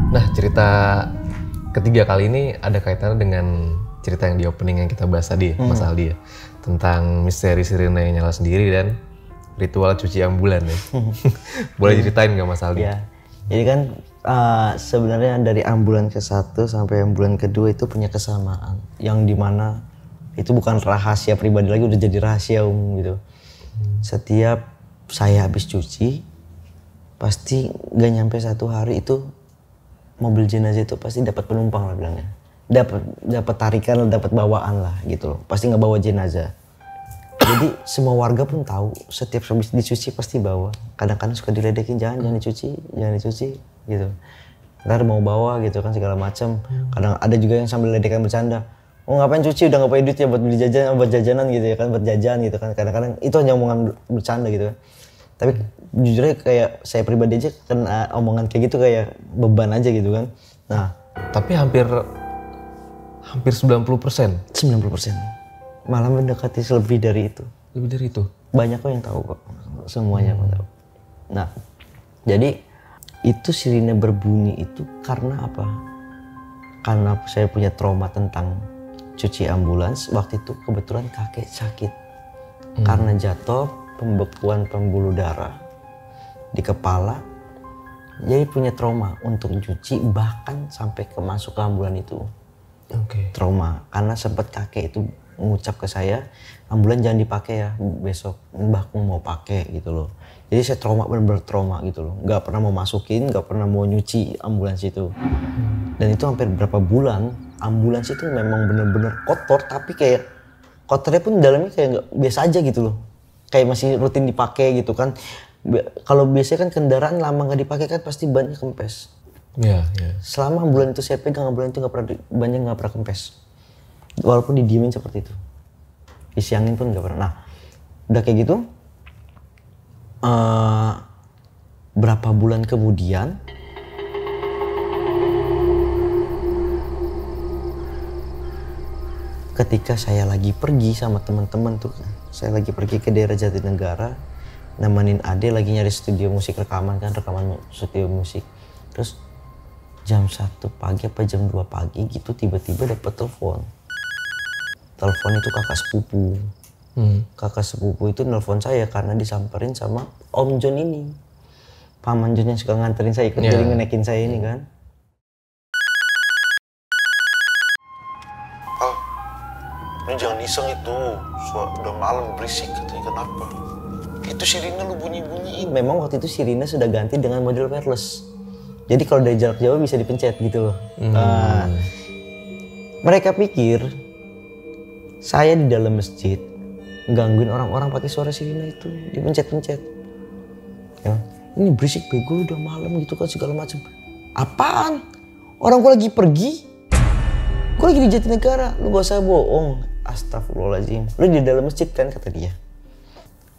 Nah, cerita ketiga kali ini ada kaitannya dengan cerita yang di opening yang kita bahas tadi, Mas Aldi ya. Tentang misteri sirine yang nyala sendiri dan ritual cuci ambulan ya. Boleh ceritain nggak Mas Aldi? Ya, jadi kan sebenarnya dari ambulan ke-1 sampai ambulan kedua itu punya kesamaan. Yang dimana itu bukan rahasia pribadi lagi, udah jadi rahasia umum gitu. Setiap saya habis cuci, pasti gak nyampe 1 hari itu mobil jenazah itu pasti dapat penumpang lah bilangnya. Dapat tarikan, dapat bawaan lah gitu loh. Pasti nggak bawa jenazah. Jadi semua warga pun tahu setiap habis dicuci pasti bawa. Kadang-kadang suka diledekin, jangan dicuci gitu. Ntar mau bawa gitu kan segala macam. Kadang ada juga yang sambil ledekan bercanda. Oh ngapain cuci, udah nggak punya duit ya buat beli jajan, buat jajanan gitu ya kan, buat jajan gitu kan. Kadang-kadang itu hanya omongan bercanda gitu kan. Tapi jujurnya kayak saya pribadi aja kena omongan kayak gitu kayak beban aja gitu kan. Nah, tapi hampir 90%. 90%. Malah mendekati lebih dari itu. Lebih dari itu. Banyak kok yang tahu kok. Semuanya tahu. Nah, jadi itu sirine berbunyi itu karena apa? Karena saya punya trauma tentang cuci ambulans. Waktu itu kebetulan kakek sakit. Karena jatuh pembekuan pembuluh darah di kepala, jadi punya trauma untuk cuci bahkan sampai masuk ke ambulan itu. Trauma karena sempat kakek itu mengucap ke saya, ambulan jangan dipakai ya besok, mbahku mau pakai gitu loh. Jadi saya trauma, bener-bener trauma gitu loh, nggak pernah mau masukin, nggak pernah mau nyuci ambulans itu. Dan itu hampir berapa bulan ambulans itu memang bener-bener kotor, tapi kayak kotornya pun dalamnya kayak nggak biasa aja gitu loh. Kayak masih rutin dipakai gitu kan. Kalau biasanya kan kendaraan lama nggak dipakai kan pasti banyak kempes. Iya. Selama ambulan itu saya pegang, ambulan itu nggak pernah kempes. Walaupun didiemin seperti itu, disiangin pun nggak pernah. Nah, udah kayak gitu, berapa bulan kemudian ketika saya lagi pergi sama teman-teman tuh, saya lagi pergi ke daerah Jatinegara, nemenin Ade lagi nyari studio musik rekaman studio musik. Terus jam 1 pagi apa jam 2 pagi gitu tiba-tiba dapet telepon. Telepon itu kakak sepupu. Kakak sepupu itu nelpon saya karena disamperin sama Om John ini. Paman John yang suka nganterin saya ikut jadi ngenekin saya ini kan. Ini jangan iseng itu, udah malam berisik katanya, kenapa? Itu sirine lu bunyi-bunyiin. Memang waktu itu sirine sudah ganti dengan model wireless. Jadi kalau dari jarak jauh bisa dipencet gitu loh. Mereka pikir saya di dalam masjid gangguin orang-orang pakai suara sirine itu, dipencet-pencet. Ya, ini berisik bego udah malam gitu kan segala macam. Apaan? Orang gua lagi pergi. Gua lagi di Jatinegara, lu gak usah bohong. Astagfirullahaladzim, lu di dalam masjid kan kata dia.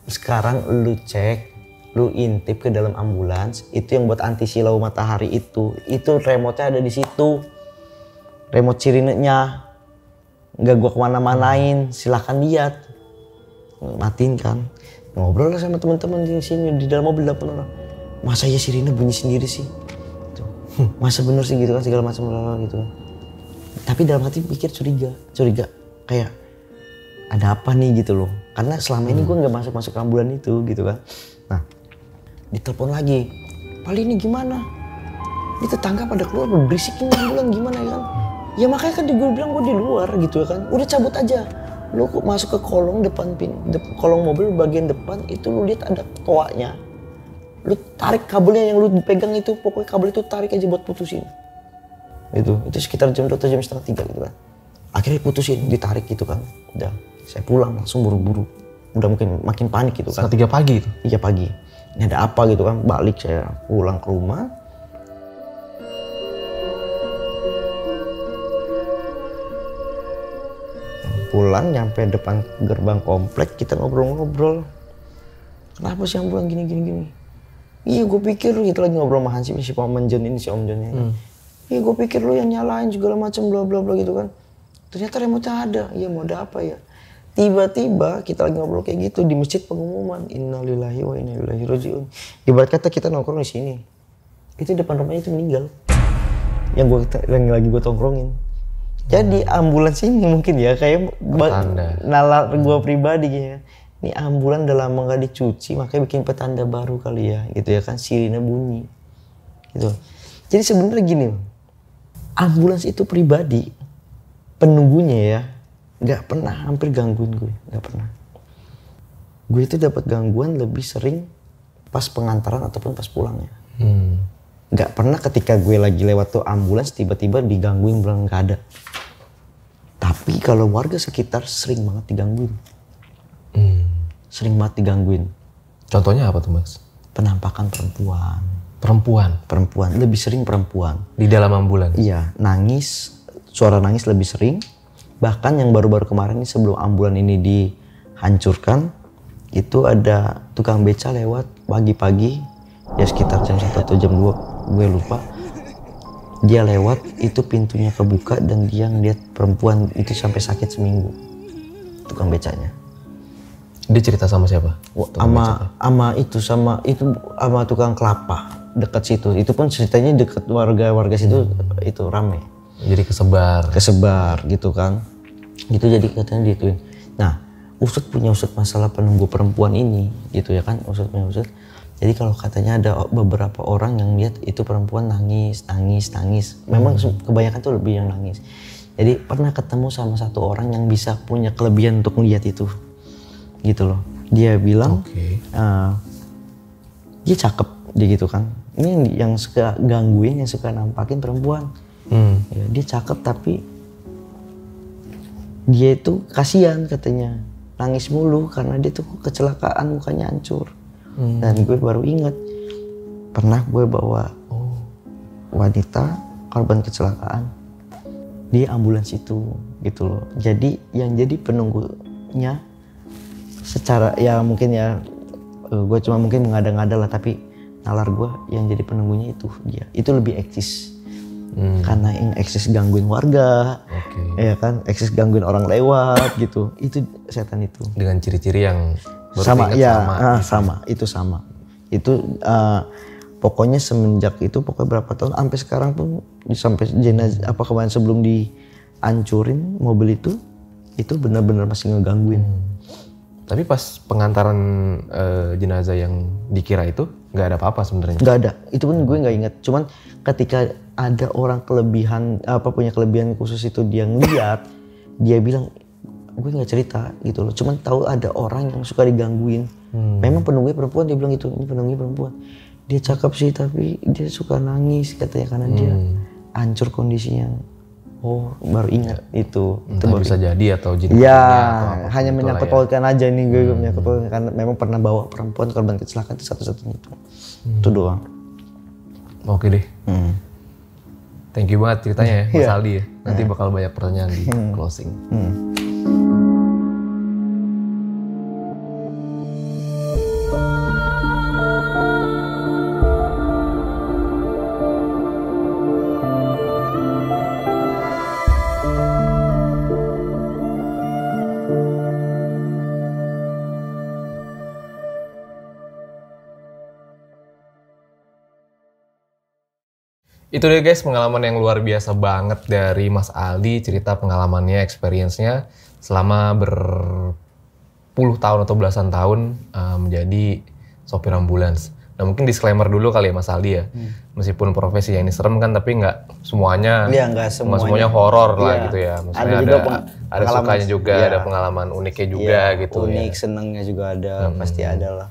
Sekarang lu cek, lu intip ke dalam ambulans, itu yang buat anti silau matahari itu remote-nya ada di situ. Remote sirinenya, nggak gua kemana-manain, silahkan lihat. Matiin kan, ngobrol lah sama teman-teman di sini di dalam mobil 8 orang. Masa ya sirine bunyi sendiri sih? Masa bener sih gitu kan segala macam gitu. Tapi dalam hati pikir curiga kayak ada apa nih gitu loh, karena selama ini gue nggak masuk ambulan itu gitu kan. Nah Ditelepon lagi, Pali ini gimana? Ini tetangga pada keluar berisik ini ambulan gimana ya kan? Ya makanya kan gue bilang gue di luar gitu ya kan. Udah cabut aja. Lu masuk ke kolong depan kolong mobil bagian depan itu lu lihat ada toanya. Lu tarik kabelnya yang lu pegang itu, pokoknya kabel itu tarik aja buat putusin. Itu sekitar jam 2 atau jam setengah 3 gitu kan. Akhirnya putusin, ditarik gitu kan. Udah, saya pulang langsung buru-buru. Udah mungkin makin panik gitu kan. Setengah 3 pagi itu? 3 pagi. Ini ada apa gitu kan, balik saya pulang ke rumah. Pulang nyampe depan gerbang komplek kita ngobrol-ngobrol. Kenapa sih ambulan gini. Iya gue pikir lu gitu lagi ngobrol sama Hansip si Om Jon ini si Om Jon ini. Iya gue pikir lu yang nyalain segala macam bla bla bla gitu kan. Ternyata remote ada. Iya mau ada apa ya? Tiba-tiba kita lagi ngobrol kayak gitu di masjid pengumuman innalillahi wa inna ilaihi rajiun. Ibarat kata kita nongkrong di sini. Itu depan rumahnya itu meninggal. Yang lagi gue tongkrongin. Jadi ambulans ini mungkin ya kayak nalar gue pribadi ya. Ini ambulan udah lama gak dicuci makanya bikin petanda baru kali ya gitu ya kan, sirine bunyi gitu. Jadi sebenarnya gini, ambulans itu pribadi penunggunya ya nggak pernah hampir gangguin gue, nggak pernah. Gue itu dapat gangguan lebih sering pas pengantaran ataupun pas pulangnya. Nggak pernah ketika gue lagi lewat tuh ambulans tiba-tiba digangguin bilang nggak ada. Tapi kalau warga sekitar sering banget digangguin. Sering banget digangguin. Contohnya apa tuh Mas? Penampakan perempuan. Perempuan, lebih sering perempuan. Di dalam ambulans? Iya, nangis, suara nangis lebih sering. Bahkan yang baru-baru kemarin ini sebelum ambulan ini dihancurkan, itu ada tukang beca lewat pagi-pagi, ya sekitar jam 1 atau jam 2, gue lupa. Dia lewat, itu pintunya kebuka dan dia ngeliat perempuan itu sampai sakit seminggu. Tukang becanya. Dia cerita sama siapa? Sama tukang kelapa dekat situ. Itu pun ceritanya dekat warga situ itu rame. Jadi kesebar gitu kan. Gitu jadi katanya dituin. Nah, Usut punya usut masalah penunggu perempuan ini gitu ya kan. Usut punya usut. Jadi kalau katanya ada beberapa orang yang lihat itu perempuan nangis. Memang kebanyakan tuh lebih yang nangis. Jadi pernah ketemu sama satu orang yang bisa punya kelebihan untuk melihat itu. Gitu loh. Dia bilang dia cakep dia gitu kan. Ini yang suka gangguin, yang suka nampakin perempuan. Ya, dia cakep tapi dia itu kasihan katanya. Nangis mulu karena dia tuh kecelakaan mukanya hancur. Dan gue baru ingat pernah gue bawa wanita korban kecelakaan di ambulans itu gitu loh. Jadi yang jadi penunggunya secara ya mungkin ya gue cuma mungkin mengada-ngada lah, tapi nalar gue yang jadi penunggunya itu dia. Itu lebih eksis. Karena yang eksis gangguin warga, ya kan, eksis gangguin orang lewat gitu. Itu setan itu. Dengan ciri-ciri yang sama, ya sama. Itu pokoknya semenjak itu pokoknya berapa tahun sampai sekarang pun sampai jenazah apa kemarin sebelum dihancurin mobil itu benar-benar masih ngegangguin. Tapi pas pengantaran jenazah yang dikira itu nggak ada apa-apa sebenarnya? Nggak ada, itu pun gue nggak inget. Cuman ketika ada orang punya kelebihan khusus itu dia ngeliat, dia bilang gue nggak cerita gitu loh. Cuman tahu ada orang yang suka digangguin. Memang penunggunya perempuan, dia bilang itu, ini penunggunya perempuan. Dia cakep sih tapi dia suka nangis katanya karena dia hancur kondisinya. Oh, baru ingat itu. Itu baru bisa jadi atau jenis. Ya, hanya menyangkut pautkan aja nih gue menyangkut pautkan karena memang pernah bawa perempuan korban kecelakaan itu satu-satunya itu. Itu doang. Oke deh. Thank you banget ceritanya ya, Mas Aldi ya. Nanti bakal banyak pertanyaan di closing. Itu deh guys, pengalaman yang luar biasa banget dari Mas Aldi, cerita pengalamannya, experience-nya selama berpuluh tahun atau belasan tahun menjadi sopir ambulans. Nah mungkin disclaimer dulu kali ya Mas Aldi ya. Meskipun profesi yang ini serem kan, tapi nggak semuanya, Iya, nggak semuanya horor lah Iya. gitu ya. Maksudnya Ada juga ada pengalaman, sukanya juga, iya. ada pengalaman uniknya juga Iya, gitu unik, ya. senengnya juga ada, pasti ada lah.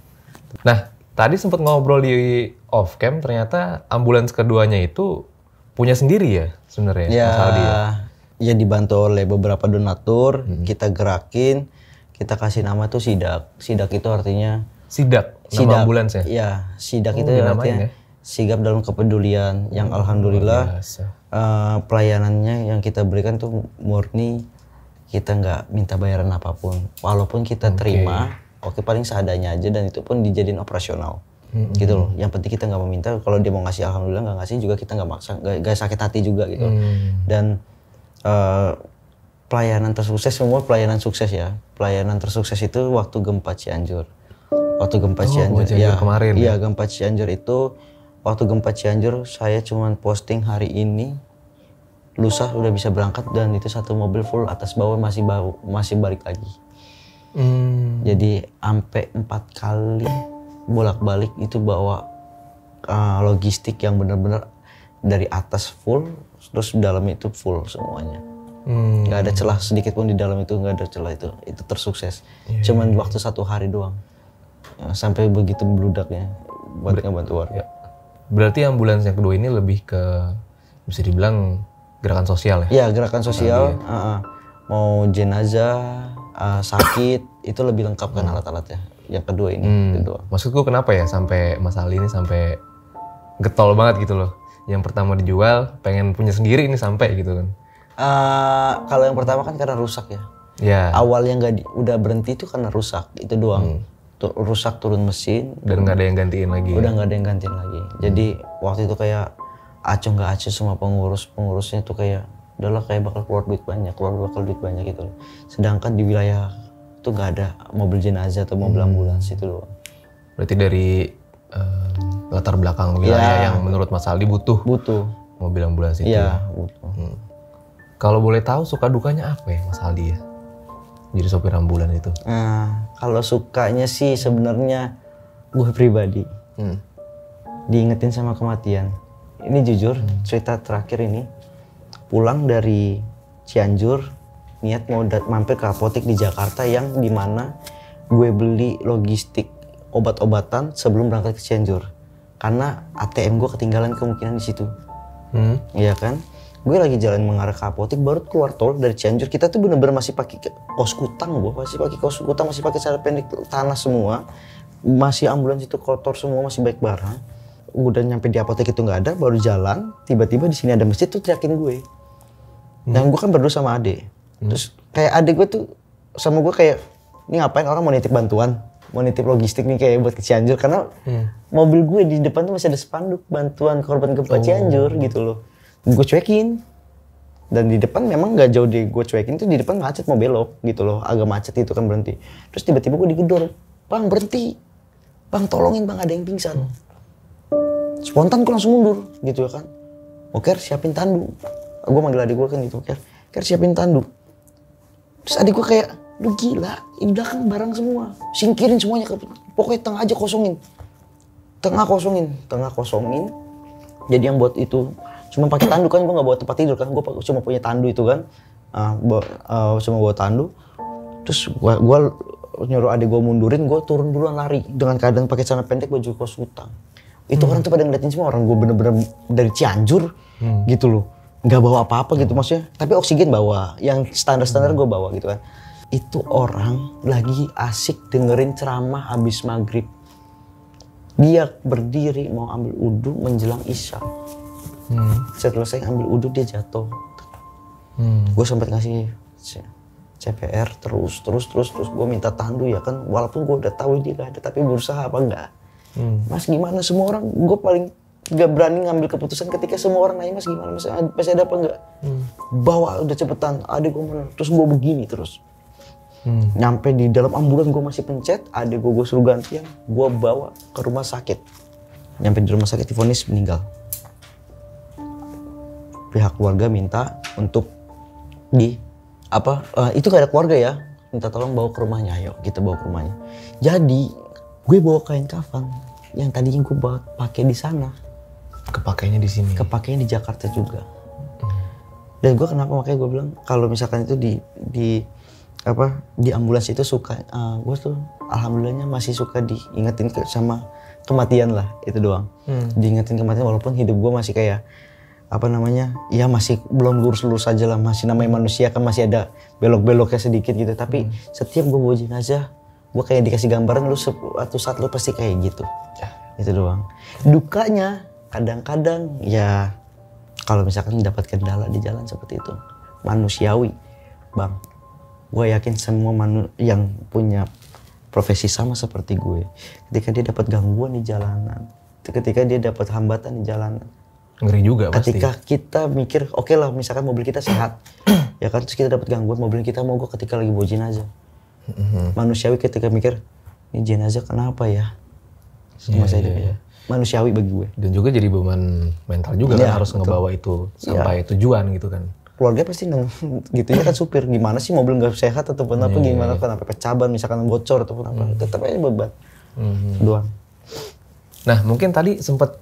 Nah tadi sempat ngobrol di off cam, ternyata ambulans keduanya itu punya sendiri ya sebenarnya Ya, Mas Aldi ya. ya dibantu oleh beberapa donatur, kita gerakin, kita kasih nama tuh Sidak. Sidak itu artinya Sidak, nama Sidak. ambulans ya? Iya, Sidak itu dinamain artinya ya? sigap dalam kepedulian. Yang alhamdulillah Biasa. pelayanannya yang kita berikan tuh murni, kita nggak minta bayaran apapun. Walaupun kita terima, oke paling seadanya aja, dan itu pun dijadiin operasional. Gitu loh. Yang penting kita nggak meminta, kalau dia mau ngasih alhamdulillah, nggak ngasih juga kita nggak maksa, nggak sakit hati juga gitu. Dan pelayanan tersukses, semua pelayanan sukses ya. Pelayanan tersukses itu waktu gempa Cianjur. Waktu gempa Cianjur, Cianjur kemarin iya gempa Cianjur itu, waktu gempa Cianjur saya cuman posting hari ini, lusa udah bisa berangkat, dan itu satu mobil full atas bawah masih balik lagi. Jadi sampai 4 kali bolak-balik itu bawa logistik yang benar-benar dari atas full, terus dalamnya itu full semuanya. Nggak ada celah sedikit pun di dalam itu, nggak ada celah, itu tersukses. Cuman waktu 1 hari doang. Sampai begitu beludaknya buat ngebantu warga. Berarti ambulans yang kedua ini lebih ke, bisa dibilang gerakan sosial ya? Iya, gerakan sosial. Mau jenazah, sakit, itu lebih lengkap kan alat-alatnya. Yang kedua ini, kedua. Maksudku kenapa ya sampai Mas Ali ini sampai getol banget gitu loh. Yang pertama dijual, pengen punya sendiri ini sampai gitu kan? Kalau yang pertama kan karena rusak ya. Ya. Awalnya udah berhenti itu karena rusak, itu doang. Rusak, turun mesin. Dan nggak ada yang gantiin lagi. Udah nggak ada yang gantiin lagi. Jadi waktu itu kayak acuh nggak acuh sama pengurusnya tuh kayak udahlah, kayak bakal keluar duit banyak gitu loh. Sedangkan di wilayah itu nggak ada mobil jenazah atau mobil ambulans, itu doang. Berarti dari latar belakang wilayah yang menurut Mas Aldi butuh mobil ambulans itu. Iya, butuh. Kalau boleh tahu suka dukanya apa ya Mas Aldi ya? Jadi sopir ambulans itu. Nah, kalau sukanya sih sebenarnya gue pribadi diingetin sama kematian. Ini jujur, cerita terakhir ini, pulang dari Cianjur, niat mau mampir ke apotek di Jakarta yang dimana gue beli logistik obat-obatan sebelum berangkat ke Cianjur. Karena ATM gue ketinggalan kemungkinan di situ. Iya kan? Gue lagi jalan mengarah ke apotek, baru keluar tol dari Cianjur. Kita tuh bener-bener masih pakai kos kutang, masih pakai celana pendek tanah semua. Masih ambulans itu kotor semua, masih baik barang. Udah nyampe di apotek itu nggak ada, baru jalan. Tiba-tiba di sini ada masjid tuh teriakin gue. Dan gue kan berdua sama adek. Terus kayak adek gue tuh sama gue kayak, ini ngapain orang mau nitip bantuan, mau nitip logistik nih kayak buat ke Cianjur. Karena mobil gue di depan tuh masih ada spanduk bantuan korban gempa Cianjur gitu loh. Gue cuekin, dan di depan memang nggak jauh di gue cuekin tuh, di depan macet mau belok gitu loh, agak macet itu kan berhenti. Terus tiba-tiba gue digedor, bang berhenti, bang tolongin bang ada yang pingsan. Spontan gue langsung mundur gitu ya kan. Oke, siapin tandu. Gue manggil adik gue kan gitu, Ker siapin tandu. Terus adik gue kayak, lu gila, di belakang barang semua, singkirin semuanya, pokoknya tengah aja kosongin. Tengah kosongin. Jadi yang buat itu cuma pakai tandu kan, gue nggak bawa tempat tidur kan, gue cuma punya tandu itu kan, cuma bawa tandu. Terus gue nyuruh adik gue mundurin, gue turun duluan lari dengan keadaan pakai celana pendek, baju kos kutang. Itu orang tuh pada ngeliatin semua, orang gue bener-bener dari Cianjur gitu loh, nggak bawa apa-apa gitu maksudnya, tapi oksigen bawa, yang standar gue bawa gitu kan. Itu orang lagi asik dengerin ceramah habis maghrib, dia berdiri mau ambil wudhu menjelang isya. Setelah saya ambil wudhu dia jatuh. Gue sempat ngasih CPR terus gue minta tandu ya kan, walaupun gue udah tahu dia gak ada, tapi berusaha apa enggak. Mas gimana, semua orang, gue paling gak berani ngambil keputusan ketika semua orang nanya mas gimana, masih ada apa enggak. Bawa udah cepetan, adik gue mana, terus gue begini terus. Nyampe di dalam ambulan gue masih pencet, adik gue suruh gantian, gue bawa ke rumah sakit. Nyampe di rumah sakit divonis meninggal. Pihak keluarga minta untuk itu gak ada keluarga ya, minta tolong bawa ke rumahnya, ayo kita bawa ke rumahnya. Jadi gue bawa kain kafan yang tadinya gue pakai di sana. Kepakainya di sini. Kepakainya di Jakarta juga. Dan gue kenapa makanya gue bilang kalau misalkan itu di ambulans itu suka, gue tuh alhamdulillahnya masih suka diingetin sama kematian lah, itu doang. Diingetin kematian walaupun hidup gue masih kayak ya masih belum lurus-lurus aja lah, masih namanya manusia kan masih ada belok-beloknya sedikit gitu. Tapi setiap gue bawa jenazah, gue kayak dikasih gambaran lu suatu saat lu pasti kayak gitu. Itu doang. Dukanya kadang-kadang ya kalau misalkan dapat kendala di jalan seperti itu, manusiawi, Bang. Gue yakin semua yang punya profesi sama seperti gue, ketika dia dapat gangguan di jalanan, ketika dia dapat hambatan di jalanan, ngeri juga pasti. Ketika kita mikir, oke lah, misalkan mobil kita sehat, ya kan, terus kita dapat gangguan, mobil kita mogok ketika lagi bawa jenazah. Manusiawi ketika mikir, ini jenazah kenapa ya? Sama saya ya. Manusiawi bagi gue. Dan juga jadi beban mental juga kan, harus ngebawa itu sampai tujuan gitu kan. Keluarga pasti gitu ya kan, supir gimana sih mobil nggak sehat ataupun apa, gimana kan, sampai pecah ban misalkan bocor ataupun apa, tetap aja beban doang. Nah mungkin tadi sempat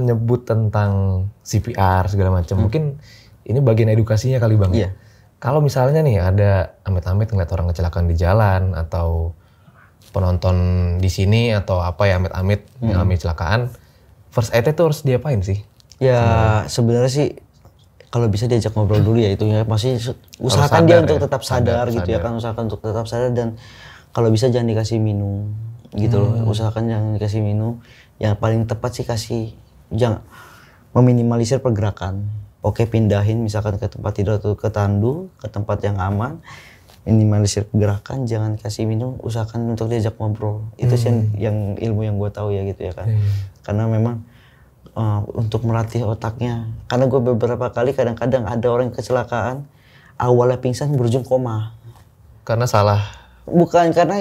nyebut tentang CPR segala macam. Mungkin ini bagian edukasinya kali Bang. Iya. Kalau misalnya nih ada amit-amit ngeliat orang kecelakaan di jalan atau penonton di sini atau apa ya amit-amit mengalami kecelakaan, first aid itu harus diapain sih? Ya sebenarnya sih kalau bisa diajak ngobrol dulu ya, itu ya masih usahakan dia untuk tetap sadar gitu ya kan, usahakan untuk tetap sadar, dan kalau bisa jangan dikasih minum gitu loh, usahakan jangan dikasih minum. Yang paling tepat sih jangan meminimalisir pergerakan. Oke, pindahin misalkan ke tempat tidur atau ke tandu, ke tempat yang aman. Minimalisir pergerakan, jangan kasih minum, usahakan untuk diajak ngobrol. Itu sih yang ilmu yang gue tahu ya gitu ya kan. Karena memang untuk melatih otaknya. Karena gue beberapa kali kadang-kadang ada orang kecelakaan, awalnya pingsan berujung koma. Karena salah? Bukan, karena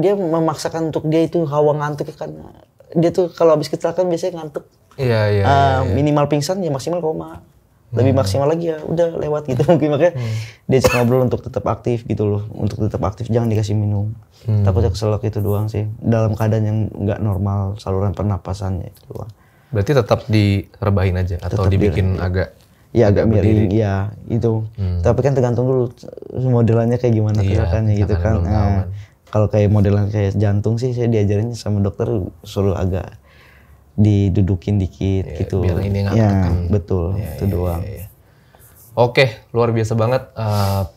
dia memaksakan untuk dia itu hawa ngantuk, karena dia tuh kalau habis kecelakaan biasanya ngantuk. Iya. Minimal pingsan ya maksimal koma. Lebih maksimal lagi ya udah lewat gitu mungkin, makanya dia ngobrol untuk tetap aktif gitu loh, untuk tetap aktif, jangan dikasih minum. Takutnya keselak, itu doang sih, dalam keadaan yang nggak normal saluran pernapasannya, itu doang. Berarti tetap direbahin aja atau dibikin agak miring ya itu. Tapi kan tergantung dulu modelannya kayak gimana gerakannya gitu kan. Kalau kayak modelan kayak jantung sih saya diajarin sama dokter suruh agak didudukin dikit gitu. Biar ini nggak tekan. Betul, itu doang. Oke, luar biasa banget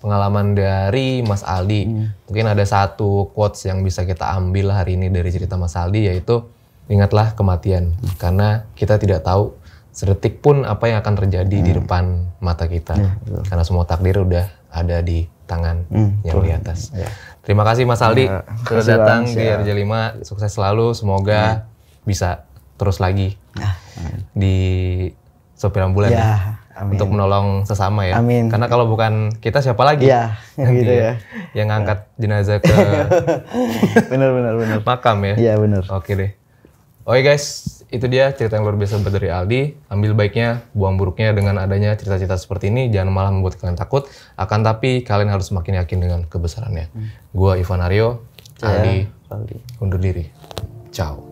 pengalaman dari Mas Aldi. Mungkin ada satu quotes yang bisa kita ambil hari ini dari cerita Mas Aldi, yaitu ingatlah kematian, karena kita tidak tahu sedetik pun apa yang akan terjadi di depan mata kita. Karena semua takdir udah ada di tangan yang di atas. Terima kasih Mas Aldi sudah datang di RJ5. Sukses selalu, semoga bisa terus lagi di sopir ambulan untuk menolong sesama ya. Amin. Karena kalau bukan kita siapa lagi? Gitu ya. Yang ngangkat jenazah ke benar. makam ya. Iya benar. Oke deh. Oke guys, itu dia cerita yang luar biasa dari Aldi. Ambil baiknya, buang buruknya. Dengan adanya cerita-cerita seperti ini, jangan malah membuat kalian takut. Akan tapi kalian harus semakin yakin dengan kebesarannya. Gua Ivan Aryo, Aldi undur diri. Ciao.